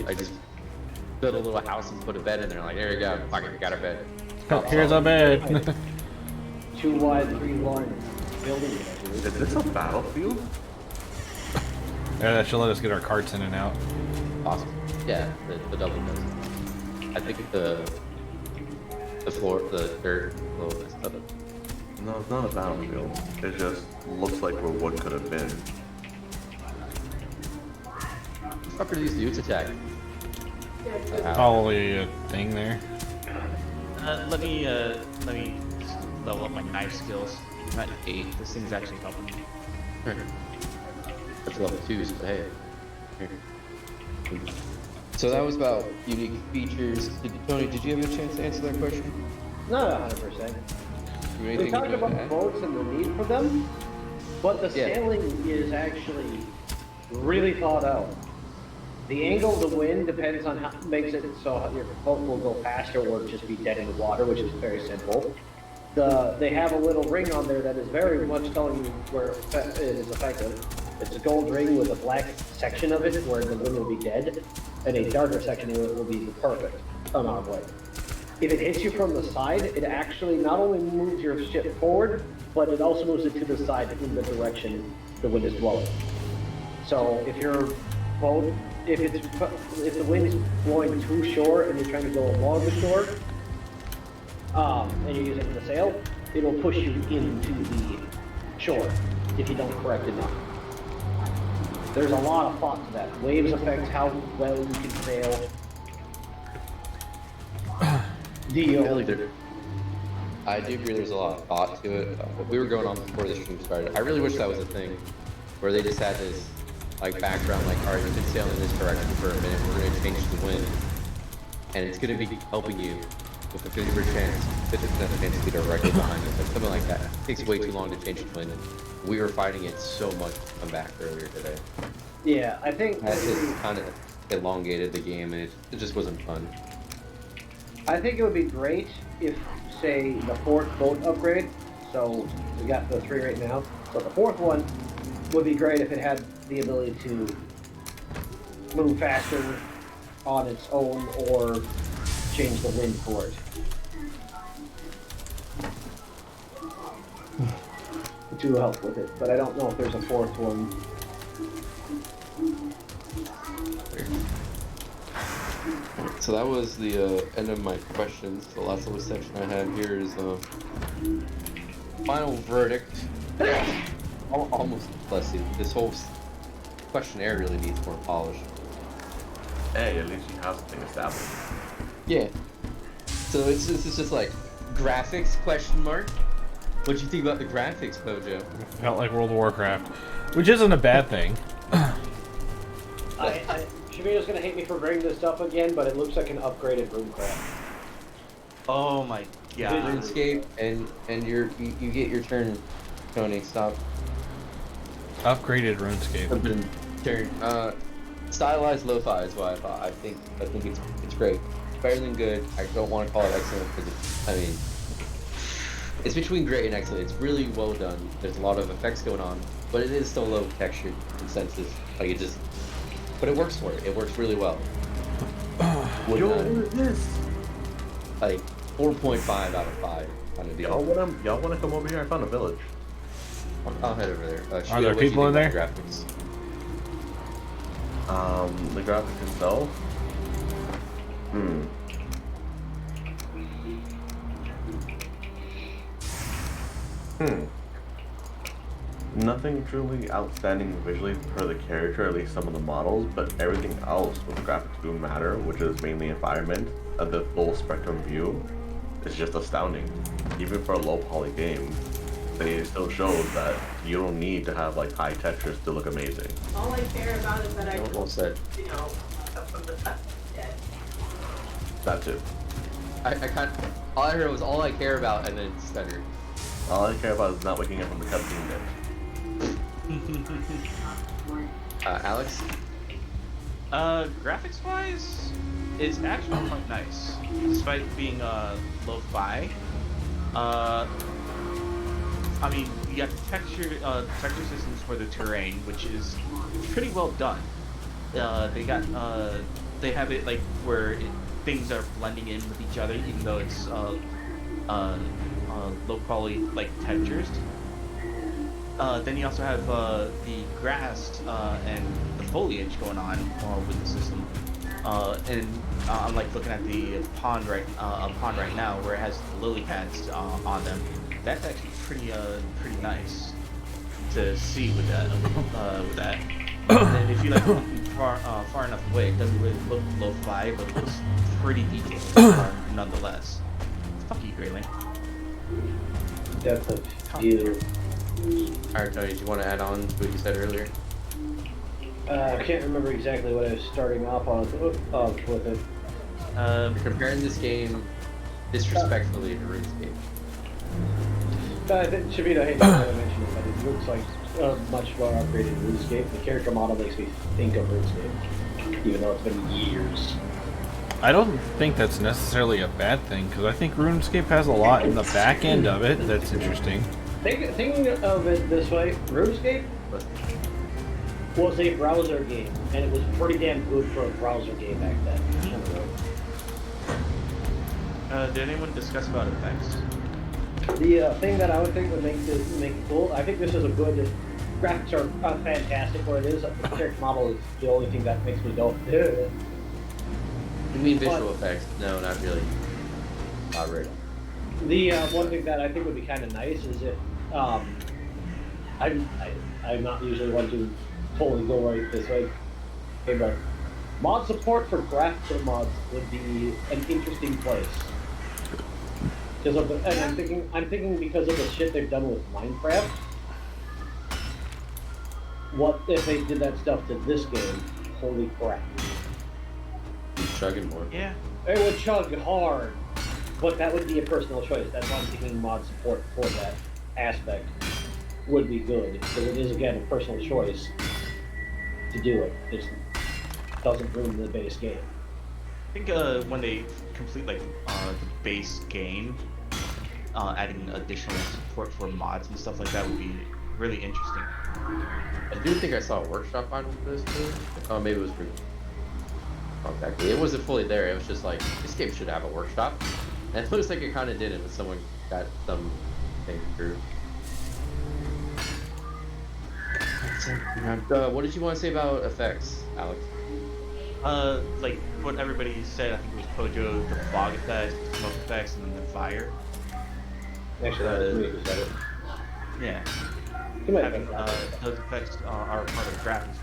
B: I just built a little house and put a bed in there. Like, there you go, fuck it, got a bed.
C: Here's a bed.
A: 2 wide, 3 long building.
G: Is this a battlefield?
C: Yeah, that should let us get our carts in and out.
B: Awesome. Yeah, the double does. I think the floor, the dirt, a little messed up.
G: No, it's not a battlefield. It just looks like where what could have been.
B: What the fuck are these dudes attacking?
C: Probably a thing there.
E: Let me level up my knife skills. I'm at 8. This thing's actually helping me.
B: That's level 2, so hey. Here. So that was about unique features. Tony, did you have a chance to answer that question?
A: Not 100%. We
B: Anything
A: talked
B: you
A: about
B: add?
A: boats and the need for them, but the
B: Yeah.
A: sailing is actually really thought out. The angle of the wind depends on how makes it so your boat will go faster or just be dead in the water, which is very simple. They have a little ring on there that is very much telling you where it is effective. It's a gold ring with a black section of it where the wind will be dead, and a darker section of it will be the perfect amount of weight. If it hits you from the side, it actually not only moves your ship forward, but it also moves it to the side in the direction the wind is blowing. So if your boat, if the wind is blowing to shore and you're trying to go along the shore, and you're using the sail, it'll push you into the shore if you don't correct enough. There's a lot of thought to that. Waves affect how well you can sail.
B: I do agree there's a lot of thought to it. We were going on before the stream started. I really wish that was a thing where they just had this like background, like, all right, you've been sailing this direction for a minute, we're going to change the wind. And it's going to be helping you with a 50% chance to be directly behind it. But something like that. It takes way too long to change the wind. We were fighting it so much to come back earlier today.
A: Yeah, I think
B: That just kind of elongated the game, and it just wasn't fun.
A: I think it would be great if, say, the 4th boat upgrade, so we got the 3 right now, but the 4th one would be great if it had the ability to move faster on its own or change the wind for it. To help with it, but I don't know if there's a 4th one.
B: So that was the end of my questions. The last little section I have here is final verdict. Almost, bless you. This whole questionnaire really needs more polish.
G: Hey, at least you have something established.
B: Yeah. So it's just like graphics question mark, What'd you think about the graphics, Pojo?
C: Felt like World of Warcraft, which isn't a bad thing.
A: Shamina's gonna hate me for bringing this up again, but it looks like an upgraded RuneCraft.
E: Oh my god.
B: RuneScape, and you get your turn, Tony. Stop.
C: Upgraded RuneScape.
B: Turn. Stylized lo-fi is what I thought. I think it's great. It's better than good. I don't want to call it excellent because it's between great and excellent. It's really well done. There's a lot of effects going on, but it is still low textured consensus. Like it just, but it works for it. It works really well.
G: Yo, what is this?
B: Like 4.5 out of 5 kind of deal.
G: Y'all wanna come over here? I found a village.
B: I'll head over there.
C: Are
B: Shido,
C: there
B: what do you
C: people in
B: think
C: there?
B: about Graphics.
G: The graphics itself. Nothing truly outstanding visually per the character, at least some of the models, but everything else with graphics do matter, which is mainly environment, the full spectrum view, is just astounding. Even for a low poly game, it still shows that you don't need to have like high textures to look amazing.
D: All I care about is that I
B: Well said.
D: you know, up from the top. Yeah.
G: That too.
B: I kind of, all I heard was all I care about, and then stuttered.
G: All I care about is not waking up from the cutscene bit.
B: Alex?
E: Graphics wise, it's actually quite nice, despite being lo-fi. I mean, you got texture systems for the terrain, which is pretty well done. They have it like where things are blending in with each other, even though it's low quality like textures. Then you also have the grass and the foliage going on with the system. And I'm like looking at the pond right now where it has the lily pads on them. That's actually pretty nice to see with that. And if you like looking far enough away, it doesn't really look lo-fi, but it looks pretty detailed nonetheless. Fuck you, Grayling.
A: Depth of view.
B: Alright, Tony, do you want to add on to what you said earlier?
A: I can't remember exactly what I was starting off on with it.
B: You're comparing this game disrespectfully to RuneScape.
A: I think Shavita hated that I mentioned it, but it looks like a much more upgraded RuneScape. The character model makes me think of RuneScape, even though it's been years.
C: I don't think that's necessarily a bad thing, because I think RuneScape has a lot in the back end of it that's interesting.
A: Thinking of it this way, RuneScape was a browser game, and it was pretty damn good for a browser game back then. I don't know.
E: Did anyone discuss about effects?
A: The thing that I would think would make it cool, I think this is a good. Graphics are fantastic where it is. The character model is the only thing that makes me go. Ugh.
B: You mean visual effects? No, not really. Not really.
A: The one thing that I think would be kind of nice is if I'm not usually one to totally go right this way, okay, but mod support for graphical mods would be an interesting place. Because of the, and I'm thinking because of the shit they've done with Minecraft. What if they did that stuff to this game? Holy crap!
B: Chugging more.
E: Yeah.
A: It would chug hard, but that would be a personal choice. That's why I'm thinking mod support for that aspect would be good, because it is again a personal choice to do it. It doesn't ruin the base game.
E: I think when they complete like the base game, adding additional support for mods and stuff like that would be really interesting.
B: I do think I saw a workshop on this too. Oh, maybe it was for. Oh, exactly. It wasn't fully there. It was just like this game should have a workshop, and it looks like it kind of did it. When someone got some thing through. What did you want to say about effects, Alex?
E: Like what everybody said, I think it was Pojo, the fog effect, the smoke effects, and then the fire.
A: Actually, that was me who said it.
E: Yeah.
A: You might
E: Having
A: have
E: those effects are part of the graphics,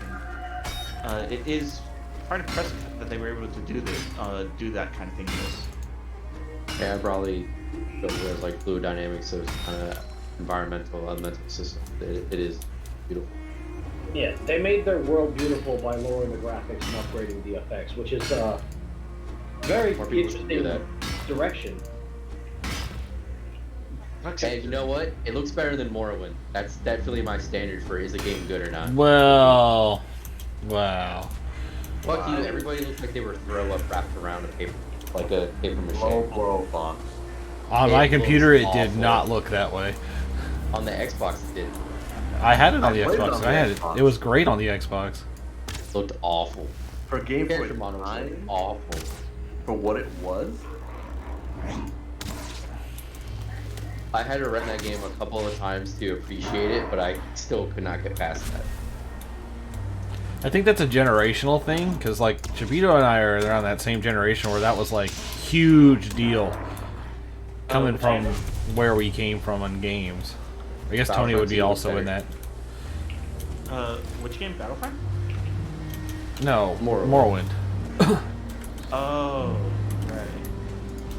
E: and it is quite impressive that they were able to do that kind of thing.
B: Yeah, I probably built it as like fluid dynamics, so it's kind of environmental, elemental system. It is beautiful.
A: Yeah, they made their world beautiful by lowering the graphics and upgrading the effects, which is a very
B: More people should do
A: interesting
B: that.
A: direction.
B: And you know what? It looks better than Morrowind. That's definitely my standard for is a game good or not.
C: Well, wow.
B: Fuck you, everybody looks like they were throw up wrapped around a paper, like a paper mache.
G: Low blow box.
C: On
B: It
C: my computer, it
B: looks
C: did
B: awful.
C: not look that way.
B: On the Xbox, it did.
C: I had it on
G: I
C: the
G: played it
C: Xbox.
G: on the
C: I had it.
G: Xbox.
C: It was great on the Xbox.
B: It looked awful.
G: For game for
B: Character
G: its
B: models looked
G: time,
B: awful.
G: for what it was,
B: I had to run that game a couple of times to appreciate it, but I still could not get past that.
C: I think that's a generational thing, because like Chibito and I are around that same generation where that was like huge deal coming from where we came from on games. I guess Tony would be
B: Battlefront 2
C: also
B: was
C: in that.
E: Which game? Battlefront?
C: No,
B: Morrowind.
C: Morrowind.
E: Oh, right.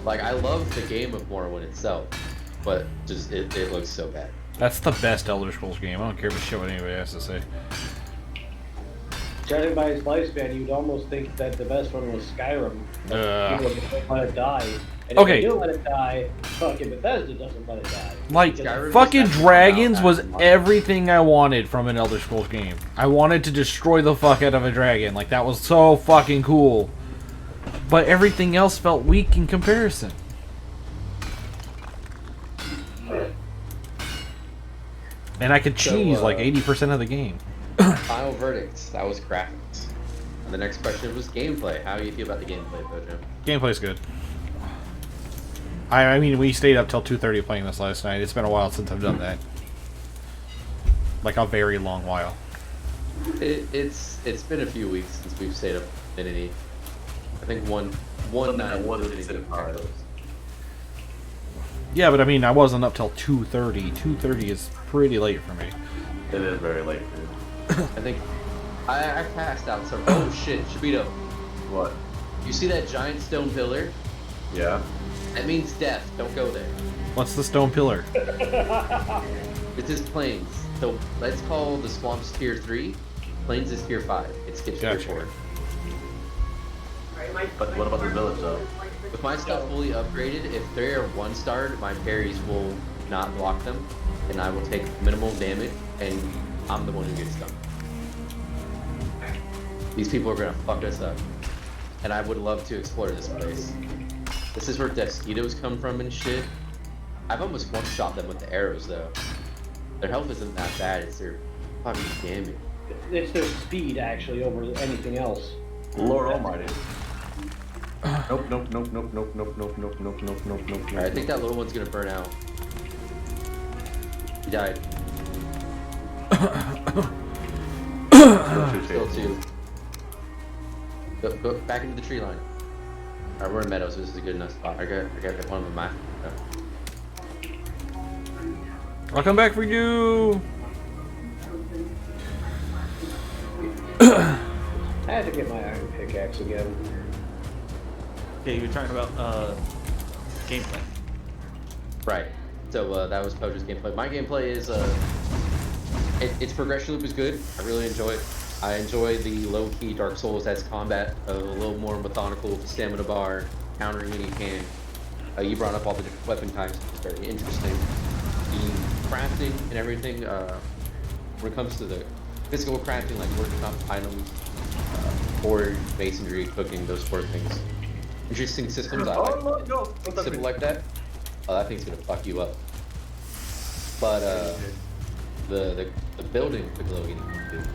B: Like, I love the game of Morrowind itself, but just it looks so bad.
C: That's the best Elder Scrolls game. I don't care a shit what anybody has to say.
A: Judging by its lifespan, you'd almost think that the best one was Skyrim. People don't let it die. And
C: Okay.
A: if they do let it die, fucking Bethesda doesn't let it die.
C: Like,
B: Skyrim
C: fucking
B: was
C: dragons was
B: about
C: everything I wanted from an Elder Scrolls game. I wanted to destroy the fuck out of a dragon. Like, that was so fucking cool. But everything else felt weak in comparison. And I could cheese like 80% of the game.
B: Final verdicts. That was graphics. And the next question was gameplay. How do you feel about the gameplay, Bojo?
C: Gameplay's good. I mean, we stayed up till 2:30 playing this last night. It's been a while since I've done that. Like a very long while.
B: It's been a few weeks since we've stayed up Infinity. I think one
G: Something
B: night
G: that wasn't
B: Infinity
G: considered
B: got
G: hard.
B: closed.
C: Yeah, but I mean, I wasn't up till 2:30. 2:30 is pretty late for me.
G: it is very late, dude.
B: I think I passed out some. Oh shit, Shabito.
G: What?
B: You see that giant stone pillar?
G: Yeah.
B: That means death. Don't go there.
C: What's the stone pillar?
B: This is plains. So let's call the swamps tier 3. Plains is tier 5. It skips
C: Gotcha.
B: tier 4.
D: Right,
G: But what about the village, though?
B: With my stuff fully upgraded, if they are 1-starred, my parries will not block them, and I will take minimal damage, and I'm the one who gets stunned. These people are gonna fuck us up, and I would love to explore this place. This is where mosquitoes come from and shit. I've almost one-shot them with the arrows though. Their health isn't that bad, it's their fucking damage.
A: It's their speed, actually, over anything else.
G: Lord Almighty. Nope, nope, nope, nope, nope, nope, nope, nope, nope, nope, nope, nope.
B: Alright, I think that little one's gonna burn out. He died. Still 2. Go back into the tree line. Alright, we're in meadows, so this is a good enough spot. I got one of them in my
C: I'll come back for you.
A: I had to get my iron pickaxe again.
E: Okay, you're talking about gameplay.
B: Right. So that was Pojo's gameplay. My gameplay is its progression loop is good. I really enjoy it. I enjoy the low-key Dark Souls-esque combat, a little more methodical stamina bar, countering when you can. You brought up all the different weapon types, which is very interesting. The crafting and everything, when it comes to the physical crafting, like working up items, forge, masonry, cooking, those sort of things. Interesting systems. I like.
G: Oh, no, no.
B: Simple like that. Oh, that thing's gonna fuck you up. But the building took a little getting into.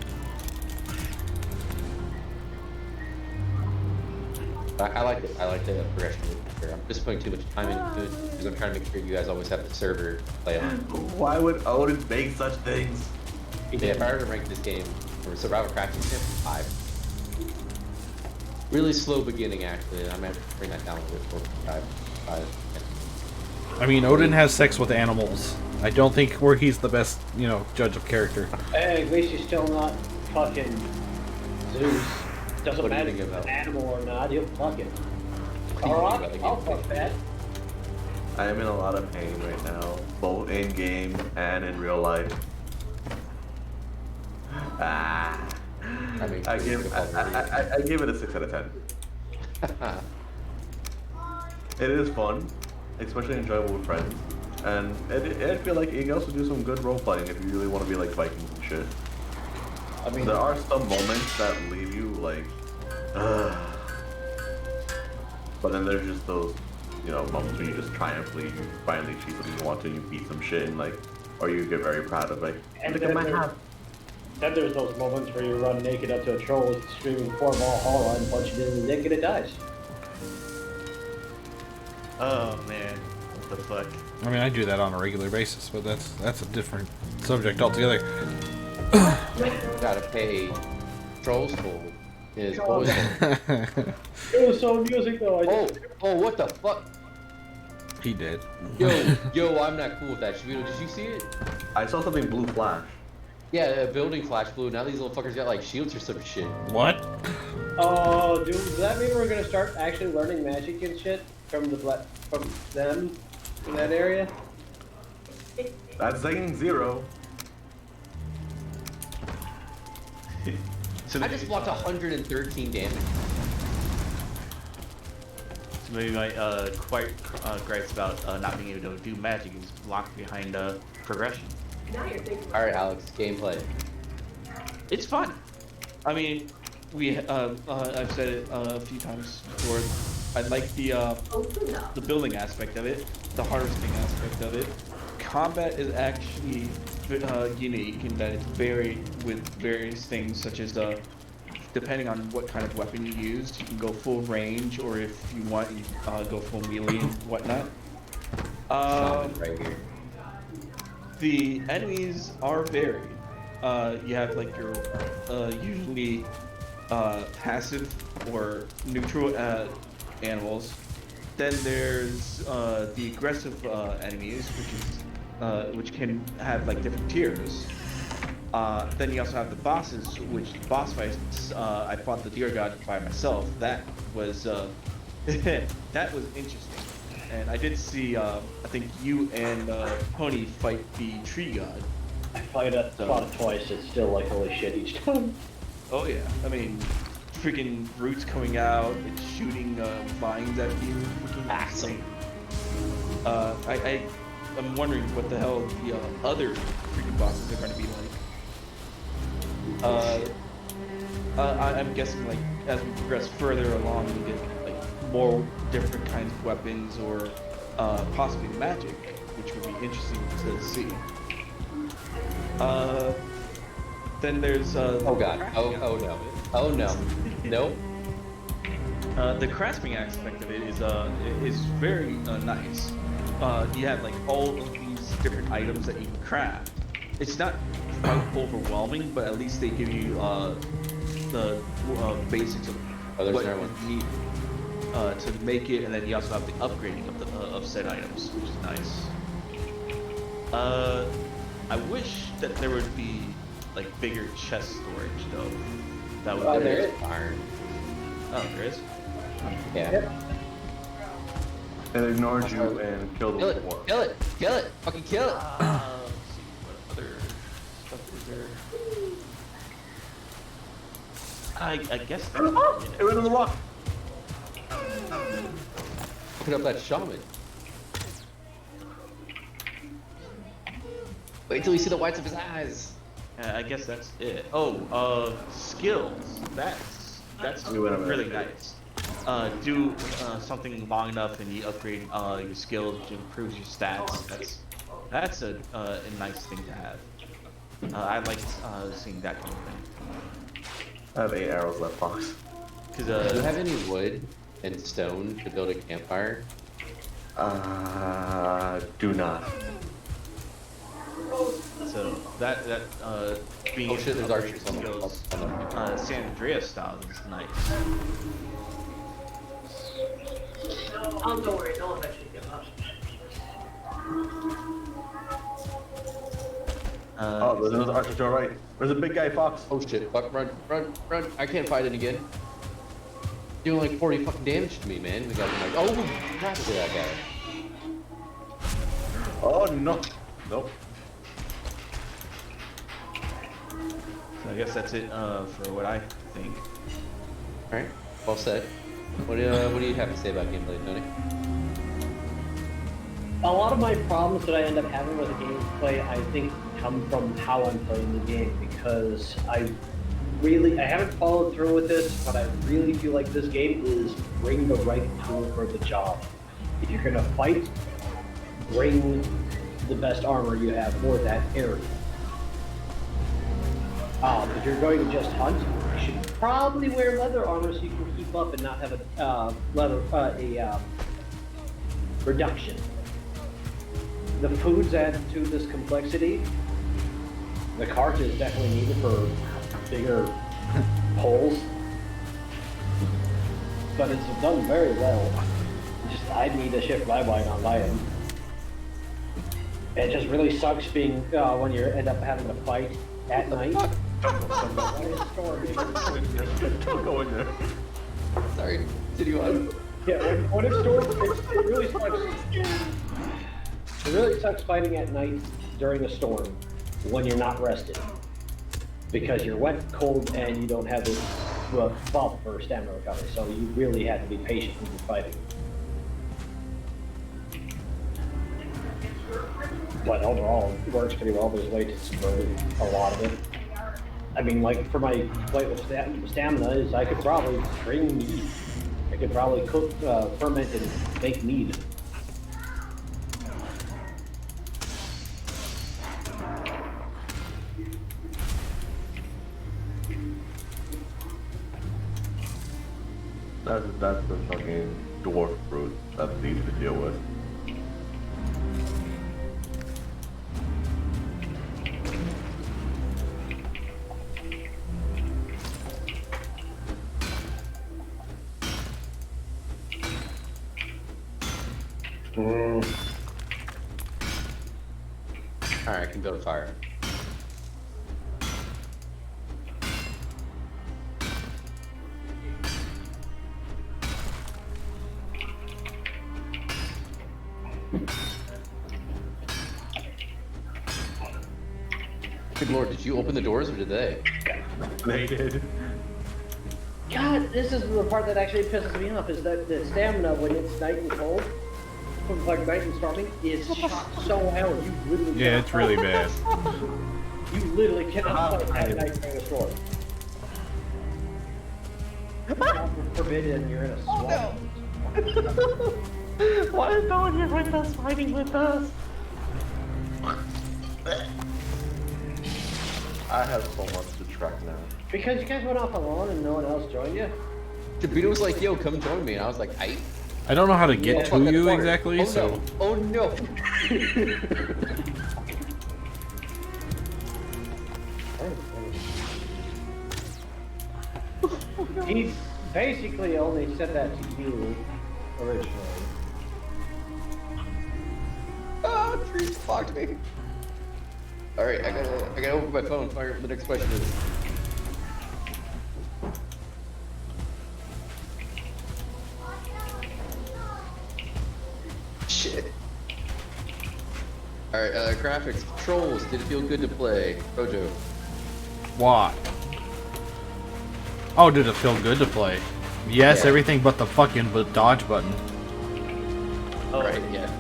B: I liked it. I liked the progression loop here. I'm just putting too much time into it because I'm trying to make sure you guys always have the server to play on.
G: Why would Odin make such things?
B: Yeah, if I were to rank this game from a survival crafting standpoint, 5. Really slow beginning actually. I might have to bring that down a little bit for 5.
C: I mean, Odin has sex with animals. I don't think he's the best, judge of character.
A: Hey, at least you're still not fucking Zeus. Doesn't
B: What do you
A: matter if
B: think
A: it's
B: about-
A: an animal or not, he'll fuck it.
B: What do you think
A: Alright,
B: about the
A: I'll
B: gameplay?
A: fuck that.
G: I am in a lot of pain right now, both in game and in real life. Ah,
B: I mean,
G: I give it a 6 out of 10. It is fun, especially enjoyable with friends, and I feel like you can also do some good role playing if you really want to be like Vikings and shit.
A: I mean,
G: There are some moments that leave you like, ugh. But then there's just those, moments when you just triumphantly, you finally achieve something you want to, and you beat some shit, and like, or you get very proud of like,
A: and
G: look at my house.
A: then there's those moments where you run naked up to a troll with screaming 4-ball hollow and punch it in the dick and it dies.
E: Oh man, what the fuck?
C: I mean, I do that on a regular basis, but that's a different subject altogether.
B: Gotta pay trolls full is poison.
A: It was so amusing though.
B: Oh, what the fuck?
C: He did.
B: Yo, I'm not cool with that. Shivito, did you see it?
G: I saw something blue flash.
B: Yeah, a building flash blue. Now these little fuckers got like shields or some shit.
C: What?
A: Oh, dude, does that mean we're gonna start actually learning magic and shit from from them in that area?
G: That's saying 0.
E: So
B: I just blocked 113 damage.
E: So maybe my gripes about not being able to do magic is blocked behind progression.
D: Now you're thinking.
B: All right, Alex, gameplay.
E: It's fun. I mean, I've said it a few times before. I like
D: Open up.
E: the building aspect of it, the harvesting aspect of it. Combat is actually unique in that it's varied with various things, such as depending on what kind of weapon you use, you can go full range, or if you want, you go full melee and whatnot.
B: Shaman right here.
E: The enemies are varied. You have like your usually passive or neutral animals. Then there's the aggressive enemies, which can have like different tiers. Then you also have the bosses, which boss fights. I fought the Deer God by myself. That was that was interesting. And I did see, I think you and Pony fight the Tree God.
A: I fought it twice. It's still like holy shit each time.
E: Oh yeah, I mean, freaking roots coming out and shooting vines at you. Freaking awesome. I'm wondering what the hell the other freaking bosses are going to be like. I'm guessing like as we progress further along, we get like more different kinds of weapons or possibly magic, which would be interesting to see. Then there's
B: Oh god. Oh no. Oh no. Nope.
E: The crafting aspect of it is very nice. You have like all of these different items that you can craft. It's not quite overwhelming, but at least they give you the basics of what you need to make it, and then you also have the upgrading of said items, which is nice. I wish that there would be like bigger chest storage though. That would.
B: Oh,
E: be
B: there is iron.
E: Oh, there is.
B: Yeah.
A: Yep.
G: It ignored you and killed
B: Kill
G: the
B: it.
G: war.
B: Kill it. Kill it. Fucking kill it.
E: Let's see what other stuff is there. I guess.
G: It went on the rock.
B: Put up that shaman. Wait till you see the whites of his eyes.
E: I guess that's it. Oh, skills. That's
G: We went over
E: really
G: that.
E: nice. Do something long enough and you upgrade your skills, which improves your stats. That's a nice thing to have. I like seeing that kind of thing.
G: I have 8 arrows left, Fox.
B: Do you have any wood and stone to build a campfire?
G: Do not.
E: So that being
B: Oh shit, there's archers on the
E: skills, San Andreas style is nice.
D: Oh, don't worry, they'll eventually give up.
G: Oh, there's another archer to our right. There's a big guy, Fox.
B: Oh shit, fuck, run. I can't fight it again. Doing like 40 fucking damage to me, man. We got like, oh, crap to that guy.
G: Oh no. Nope.
E: So I guess that's it for what I think.
B: All right, well said. What do you have to say about gameplay, Tony?
A: A lot of my problems that I end up having with the gameplay, I think, come from how I'm playing the game, because I haven't followed through with this, but I really feel like this game is bring the right tool for the job. If you're gonna fight, bring the best armor you have for that area. If you're going to just hunt, you should probably wear leather armor so you can keep up and not have a reduction. The foods add to this complexity. The cart is definitely needed for bigger holes, but it's done very well. Just I need to shift my mind on my end. It just really sucks being when you end up having to fight at night.
G: Don't go in there.
B: Sorry, did you want?
A: Yeah, when it's storms, it really sucks. It really sucks fighting at night during a storm when you're not rested. Because you're wet, cold, and you don't have the bump for stamina recovery, so you really have to be patient when you're fighting. But overall, it works pretty well. There's ways to subvert a lot of it. I mean, like, for my fight with stamina, is I could probably bring meat. I could probably cook, ferment, and make mead.
G: That's the fucking dwarf fruit that's easy to deal with.
B: Alright, I can go to fire. Good lord, did you open the doors or did they?
G: They did.
A: God, this is the part that actually pisses me off, is that the stamina when it's night and cold, like night and storming, is shot so hell. You literally
C: Yeah, it's really bad.
A: You literally cannot fight at night during a storm. God forbid, and you're in a swamp.
G: Why is no one here with us, fighting with us? I have so much to track now.
A: Because you guys went off alone and no one else joined you?
B: Jabito was like, yo, come join me. And I was like,
C: I don't know how to get
B: Yeah,
C: to
B: fuck, that's
C: you
B: hard.
C: exactly,
B: Oh,
C: so...
B: no. Oh no!
A: He basically only said that to you originally.
B: Ah, trees fucked me. Alright, I gotta open my phone. Fire what the next question is. Shit. Alright, graphics, controls, did it feel good to play? Bojo.
C: What? Oh, did it feel good to play? Yes,
B: Yeah.
C: everything but the fucking dodge button.
B: Alright, yeah.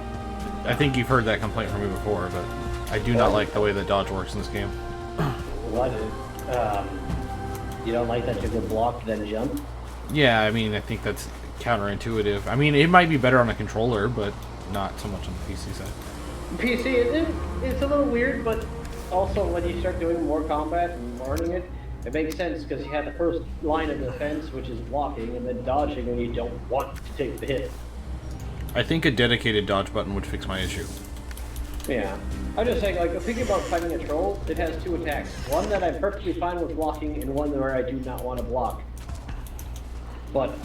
C: I think you've heard that complaint from me before, but I do not like the way the dodge works in this game.
A: What? You don't like that you can block then jump?
C: Yeah, I mean, I think that's counterintuitive. I mean, it might be better on a controller, but not so much on the PC side.
A: PC, it's a little weird, but also when you start doing more combat and learning it, it makes sense because you have the first line of defense, which is blocking, and then dodging when you don't want to take the hit.
C: I think a dedicated dodge button would fix my issue.
A: Yeah. I'm just saying, like, thinking about fighting a troll, it has two attacks. One that I'm perfectly fine with blocking, and one where I do not want to block. But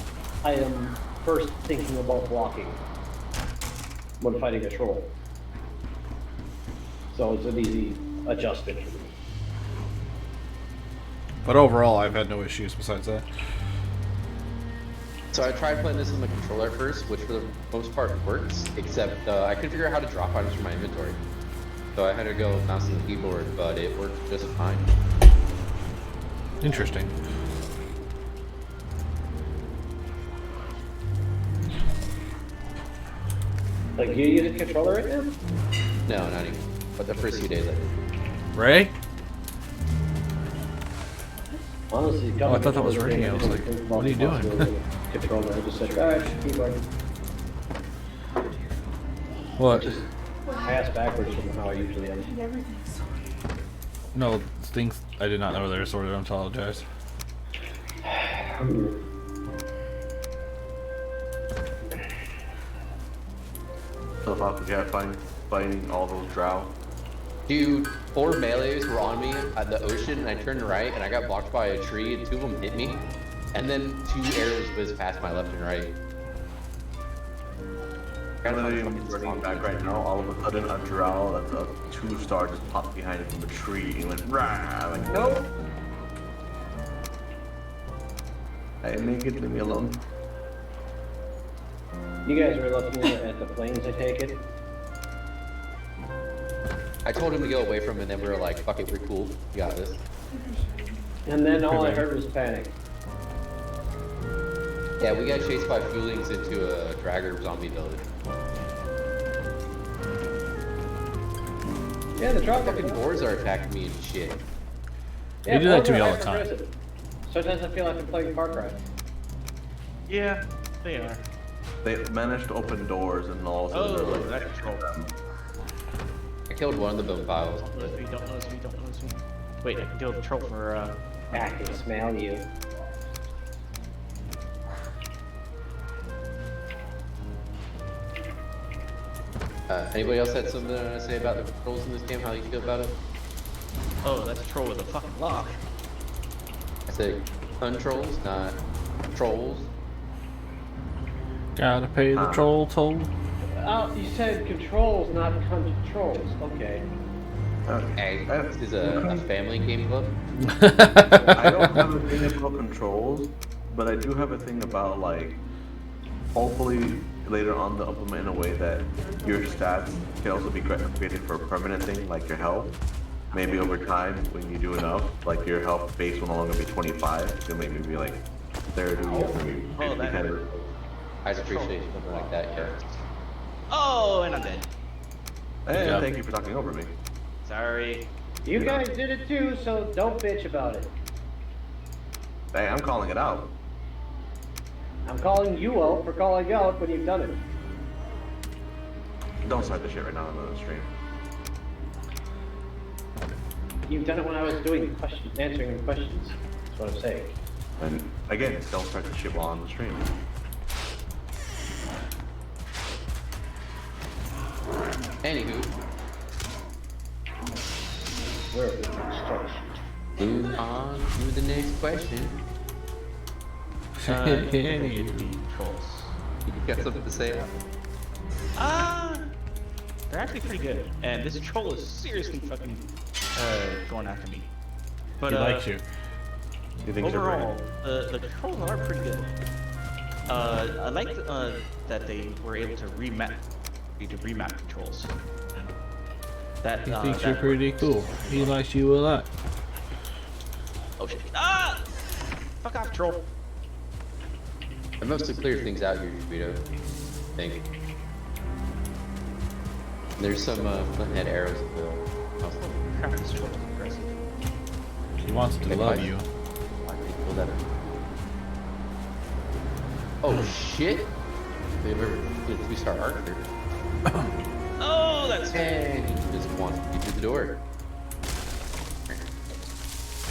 A: I am first thinking about blocking when fighting a troll. So it's an easy adjustment for me.
C: But overall, I've had no issues besides that.
B: So I tried playing this on the controller at first, which for the most part works, except I couldn't figure out how to drop items from my inventory. So I had to go mouse and keyboard, but it worked just fine.
C: Interesting.
A: Like, you use a controller right now?
B: No, not even. But the first few days I did.
C: Ray?
A: Honestly,
C: Oh, I thought that was Ray. I was like, what are you doing?
A: Controller. I just said, alright, keyboard.
C: What?
A: Just pass backwards from how I usually am.
C: No, things I did not know they were sorted. I apologize.
G: So if I forget fighting all those drow.
B: Dude, 4 melees were on me at the ocean, and I turned right, and I got blocked by a tree, and 2 of them hit me. And then 2 arrows whizzed past my left and right.
G: I'm literally running back right now. All of a sudden, a drow that's a 2-star just popped behind it from a tree and went rah. I'm like, nope. I make it, leave me alone.
A: You guys were looking at the planes, I take it?
B: I told him to go away from it, and then we were like, fuck it, we're cool. We got this.
A: And then all I heard was panic.
B: Yeah, we got chased by Fulings into a dragger zombie village.
A: Yeah, the truck
B: Fucking boars are attacking me and shit.
C: They do that to me all the time.
A: Sometimes I feel like I'm playing Far Cry.
E: Yeah, they are.
G: They managed to open doors and all of a sudden
E: Oh,
G: they're like,
E: that control.
B: I killed one of the bone piles.
E: Don't notice me, don't notice me, don't notice me. Wait, I can deal with the troll for,
A: I can smell you.
B: Anybody else had something to say about the controls in this game? How you feel about it?
E: oh, that's a troll with a fucking lock.
B: I said controls, not trolls.
C: Gotta pay the troll toll.
A: Oh, you said controls, not controls. Okay.
B: Hey, this is a family game club.
G: I don't have a thing about controls, but I do have a thing about like, hopefully later on they'll implement in a way that your stats can also be created for a permanent thing, like your health. Maybe over time, when you do enough, like your health base will no longer be 25. It'll maybe be like 30.
E: Oh, that hurt.
B: I'd appreciate something like that, yeah.
E: Oh, and I'm dead.
G: Hey,
C: Yeah.
G: thank you for talking over me.
E: Sorry.
A: You guys did it too, so don't bitch about it.
G: Hey, I'm calling it out.
A: I'm calling you out for calling out when you've done it.
G: Don't start this shit right now on the stream.
A: You've done it when I was doing questions, answering the questions. That's what I'm saying.
G: And again, don't start this shit while on the stream.
B: Anywho,
A: Where are we next question?
B: move on to the next question.
E: Trolls.
B: You got something to say?
E: They're actually pretty good. And this troll is seriously fucking going after me. But
C: He likes you.
G: You think you're
E: overall, the trolls are pretty good. I like that they were able to remap controls. That
C: He thinks
E: that
C: you're pretty cool. He likes you a lot.
E: Oh shit! Ah! Fuck off, troll.
B: It mostly clears things out here, Vito. I think. There's some head arrows at the house.
E: Crap, this troll is aggressive.
C: He wants to
B: Hey,
C: love
B: bye.
C: you.
B: I can pull that up. Oh shit! We have a 3-star archer.
E: Oh, that's
B: And he just wants to get through the door.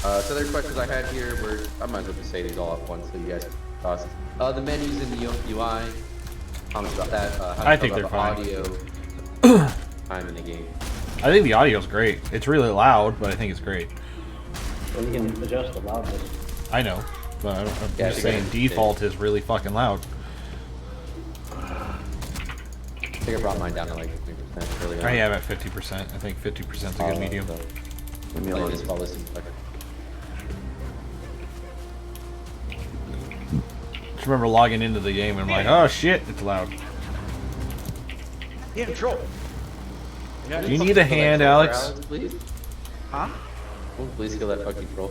B: So other questions I had here were, I might as well just say these all at once so you guys can toss. The menus in the UI, comments about that. How
C: I
B: you
C: think
B: feel
C: they're
B: about
C: fine.
B: the audio time in the game.
C: I think the audio's great. It's really loud, but I think it's great.
A: Well, you can adjust the loudness.
C: I know, but I'm
B: Yeah, I
C: just
B: think
C: saying
B: I-
C: default is really fucking loud.
B: I think I brought mine down to like 50% early on.
C: I am at 50%. I think 50% is a good medium.
B: So,
G: Leave me
B: play
G: alone.
B: this while listening.
C: just remember logging into the game and I'm like, oh shit, it's loud.
E: Yeah, control.
C: Do you need a hand, Alex?
B: Please?
E: Huh?
B: Oh, please kill that fucking troll.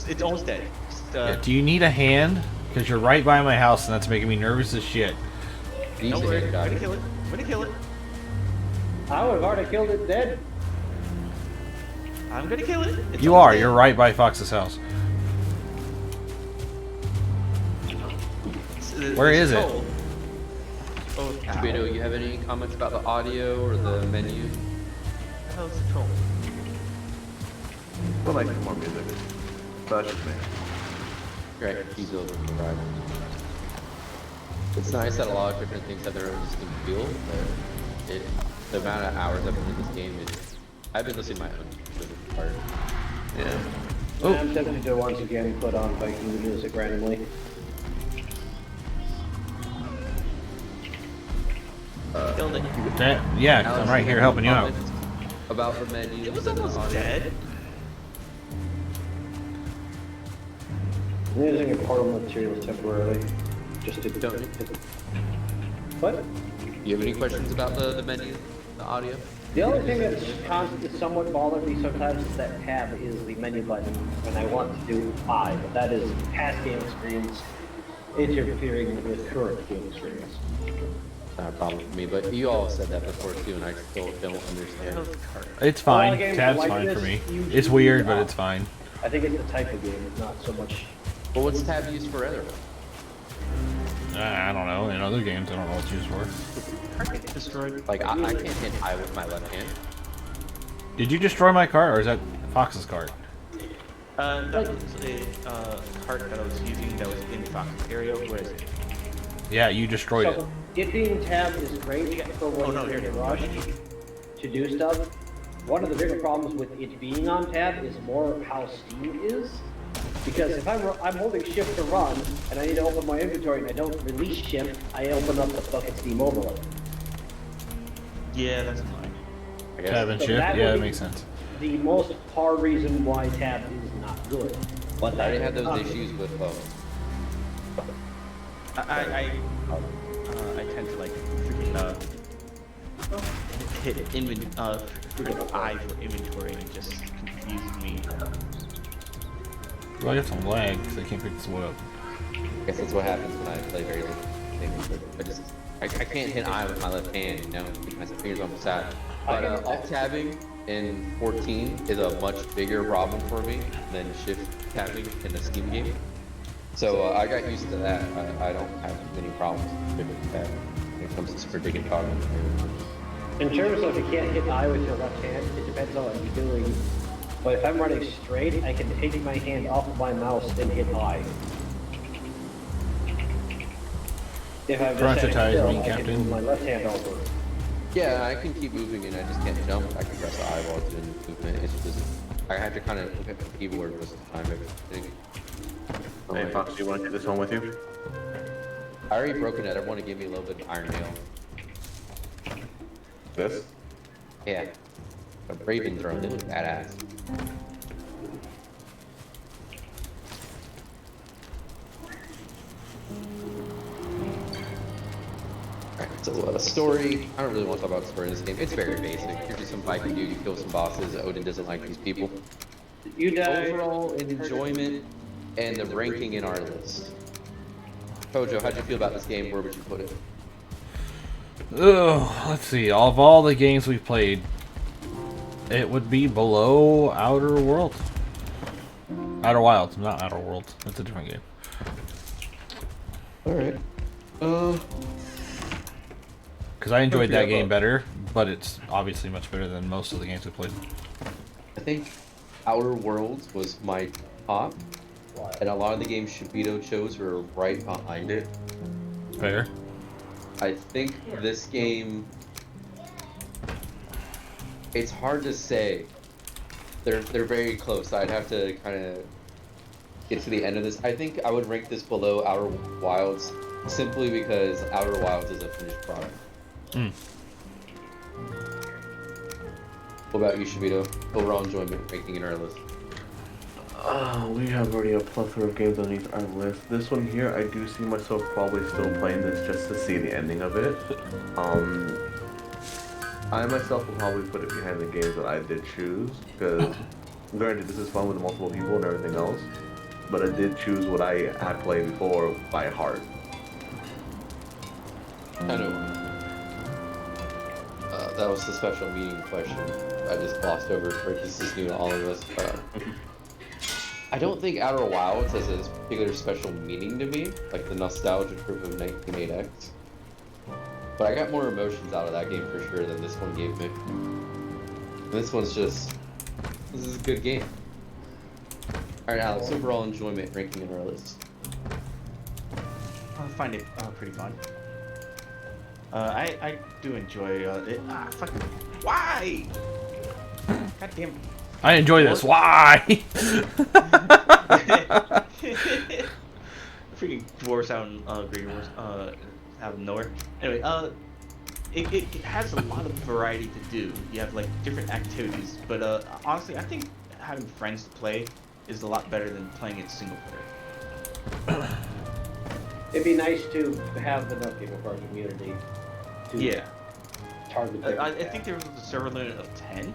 E: It's almost dead. Just,
C: Yeah, do you need a hand? Because you're right by my house and that's making me nervous as shit.
B: Use
E: don't
B: the
E: worry,
B: hand
E: I'm gonna
B: dagger.
E: kill it. I'm gonna kill it.
A: I would have already killed it dead.
E: I'm gonna kill it. It's
C: You
E: almost
C: are.
E: dead.
C: You're right by Fox's house. Where is it?
E: troll. Oh, cow.
B: Chibito, you have any comments about the audio or the menu?
E: What the hell is the troll?
G: I would like some more music. But that's just me.
B: Right, he's over the ride. It's nice that a lot of different things have their own distinct feel, but the amount of hours I've been in this game is... I've been listening to my own favorite part.
G: Yeah.
C: Oh.
A: I'm tempted to once again put on Viking music randomly.
E: Killed it.
C: Yeah, 'cause I'm right here helping you out.
B: About the menu.
E: It was almost dead.
A: I'm using your portable materials temporarily. Just to...
B: Don't.
A: What?
B: Do you have any questions about the menu, the audio?
A: The only thing that's somewhat bothered me sometimes is that tab is the menu button when I want to do I, but that is past game experience interfering with current game experience.
B: Not a problem for me, but you all said that before too, and I still don't understand.
C: It's
A: Well,
C: fine.
A: games
C: Tab's
A: like
C: fine
A: this,
C: for me.
A: you
C: It's
A: should
C: weird,
A: use
C: but
A: up.
C: it's fine.
A: I think it's the type of game, not so much.
B: But what's tab used for other?
C: I don't know. In other games, I don't know what it's used for.
E: Destroyed.
B: Like, I can't hit I with my left hand.
C: Did you destroy my cart, or is that Fox's cart?
E: That was a cart that I was using that was in Fox's area. Where is it?
C: Yeah, you destroyed it.
A: So, it being tabbed is great for when
E: no,
A: you're
E: here
A: in
E: it
A: a
E: is.
A: rush to do stuff. One of the bigger problems with it being on tab is more how Steam is. Because if I'm holding shift to run, and I need to open my inventory and I don't release shift, I open up the fucking Steam overlay.
E: Yeah, that's annoying.
B: I guess.
C: Tab and
A: So
C: shift?
A: that
C: Yeah,
A: would
C: that
A: be
C: makes sense.
A: The most hard reason why tab is not good. But
B: I already had those
A: that-
B: issues with
E: I tend to like freaking hit freaking I for inventory and it just confuses me.
C: Well, I got some lag because I can't pick this one up.
B: I guess that's what happens when I play very late things. I can't hit I with my left hand, you know, keep my fingers on the side. But alt tabbing in 14 is a much bigger problem for me than shift tabbing in a Steam game. So I got used to that. I don't have many problems with that when it comes to super big and toggling.
A: In terms of if you can't hit I with your left hand, it depends on what you're doing. But if I'm running straight, I can take my hand off of my mouse and hit I. If I'm just
C: Crunch
A: standing still,
C: me,
A: I can
C: Captain.
A: move my left hand over.
B: Yeah, I can keep moving and I just can't jump. I can press the I while doing movement. It's just I have to kind of look at the keyboard most of the time. Everything.
G: Hey, Fox, do you want to take this home with you?
B: I already broken it. I want to give me a little bit of iron nail.
G: This?
B: Yeah. A Raven throne. They look badass. Alright, so story. I don't really want to talk about the story in this game. It's very basic. You're just some Viking dude. You kill some bosses. Odin doesn't like these people.
A: You die.
B: Overall enjoyment and the ranking in our list. Kojo, how'd you feel about this game? Where would you put it?
C: Oh, let's see. Of all the games we've played, it would be below Outer Worlds. Outer Wilds, not Outer Worlds. That's a different game.
B: Alright.
C: Because I enjoyed that game better, but it's obviously much better than most of the games we played.
B: I think Outer Worlds was my top, and a lot of the games Shibito chose were right behind it.
C: Fair.
B: I think this game, it's hard to say. They're very close. I'd have to kind of get to the end of this. I think I would rank this below Outer Wilds simply because Outer Wilds is a finished product.
C: Mm.
B: What about you, Shibito? Overall enjoyment ranking in our list.
G: We have already a plethora of games underneath our list. This one here, I do see myself probably still playing this just to see the ending of it. Um, I myself will probably put it behind the games that I did choose, because granted, this is fun with multiple people and everything else, but I did choose what I had played before by heart.
B: I know. That was the special meaning question. I just glossed over for this is new to all of us. I don't think Outer Wilds has a particular special meaning to me, like the nostalgia trip of 1908X. But I got more emotions out of that game for sure than this one gave me. And this one's just, this is a good game. Alright, Alex, overall enjoyment ranking in our list.
E: I find it pretty fun. I do enjoy it. Fucking why? God damn it.
C: I enjoy this. Why?
E: Freaking dwarves out in Great Wars, out of nowhere. Anyway, it has a lot of variety to do. You have like different activities, but honestly, I think having friends to play is a lot better than playing it single player.
A: It'd be nice to have enough people for our community to
E: Yeah.
A: target.
E: I think there was a server limit of 10.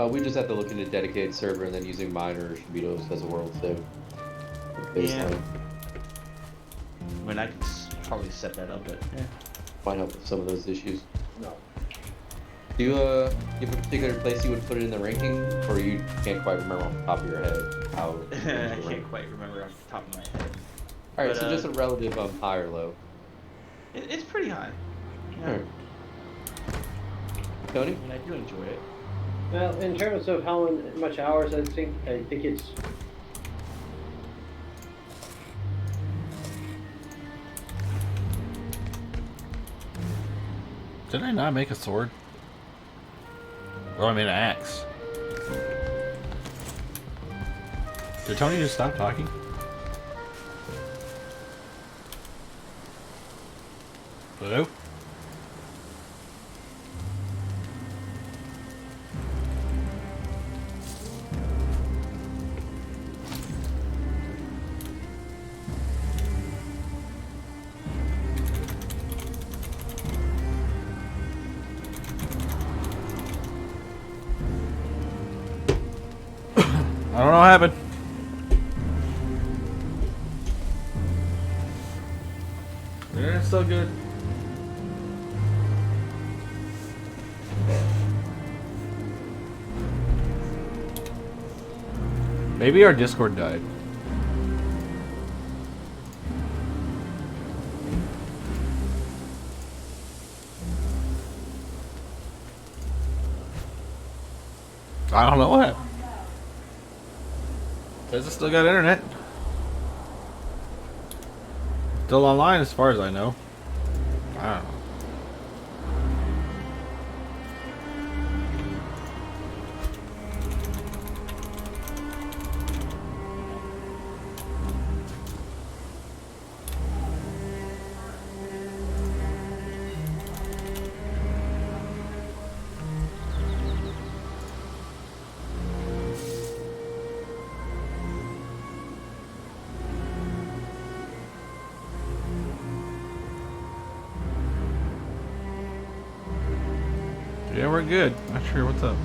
B: We just have to look into a dedicated server and then using mine or Shibito's as a world save.
E: Yeah. I mean, I could probably set that up, but yeah.
B: Might help with some of those issues.
A: No.
B: Do you have a particular place you would put it in the ranking, or you can't quite remember off the top of your head how?
E: I can't quite remember off the top of my head.
B: All right,
E: But,
B: so just a relative high or low.
E: It's pretty high. Yeah.
B: All right. Tony?
E: I mean, I do enjoy it.
A: Well, in terms of how much hours, I think it's.
C: Did I not make a sword? Or I made an axe. Did Tony just stop talking? Hello? I don't know what happened. Yeah, it's still good. Maybe our Discord died. I don't know what happened. Guys, I still got internet. Still online as far as I know. I don't know. Yeah, we're good. Not sure what's up.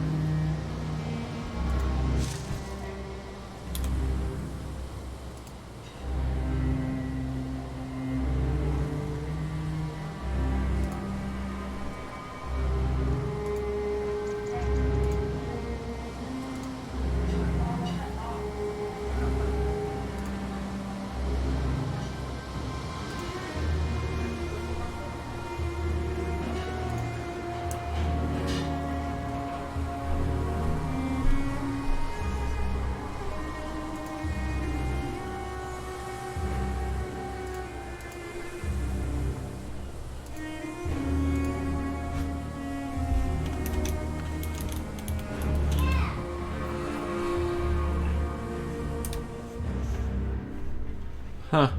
C: Huh.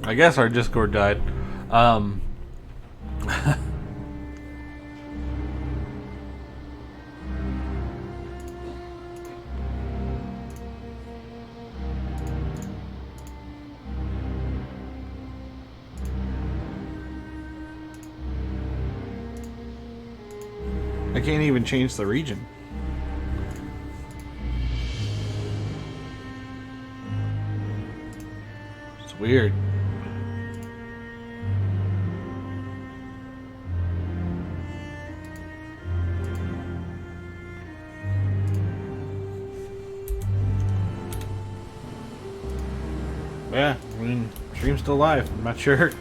C: I guess our Discord died. I can't even change the region. It's weird. Yeah, I mean, stream's still live. I'm not sure.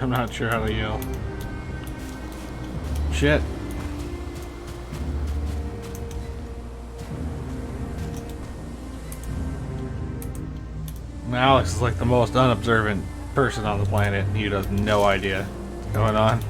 C: I'm not sure how to yell. Shit. Alex is like the most unobservant person on the planet, and he has no idea what's going on.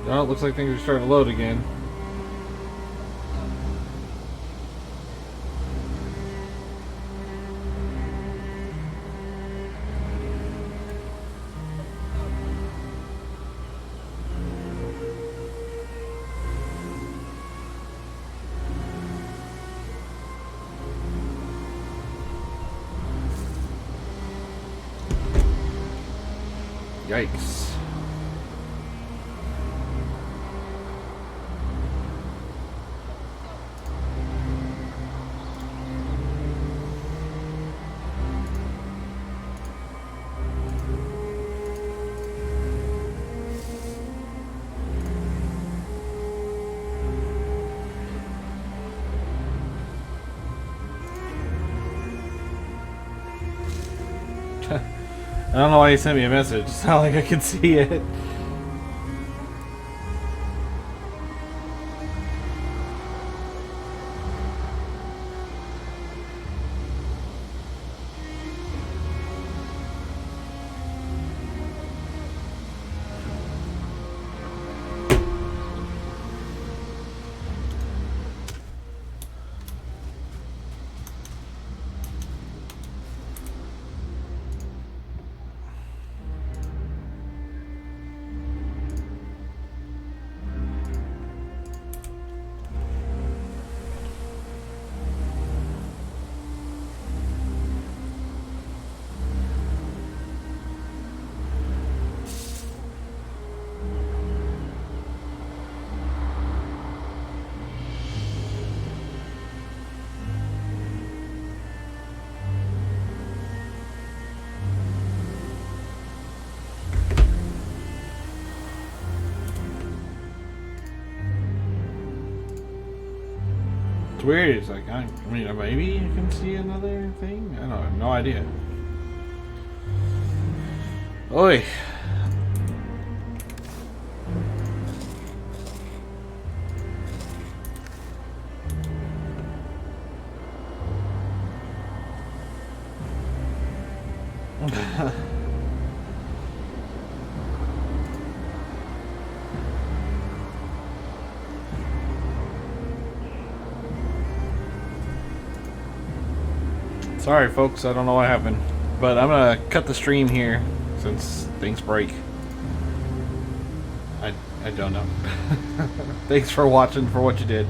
C: Oh, it looks like things are starting to load again. Yikes. I don't know why you sent me a message. It's not like I can see it. It's weird. It's like, I mean, maybe you can see another thing? I don't know. No idea. Oi. Sorry, folks. I don't know what happened. But I'm going to cut the stream here since things break. I don't know. Thanks for watching, for what you did.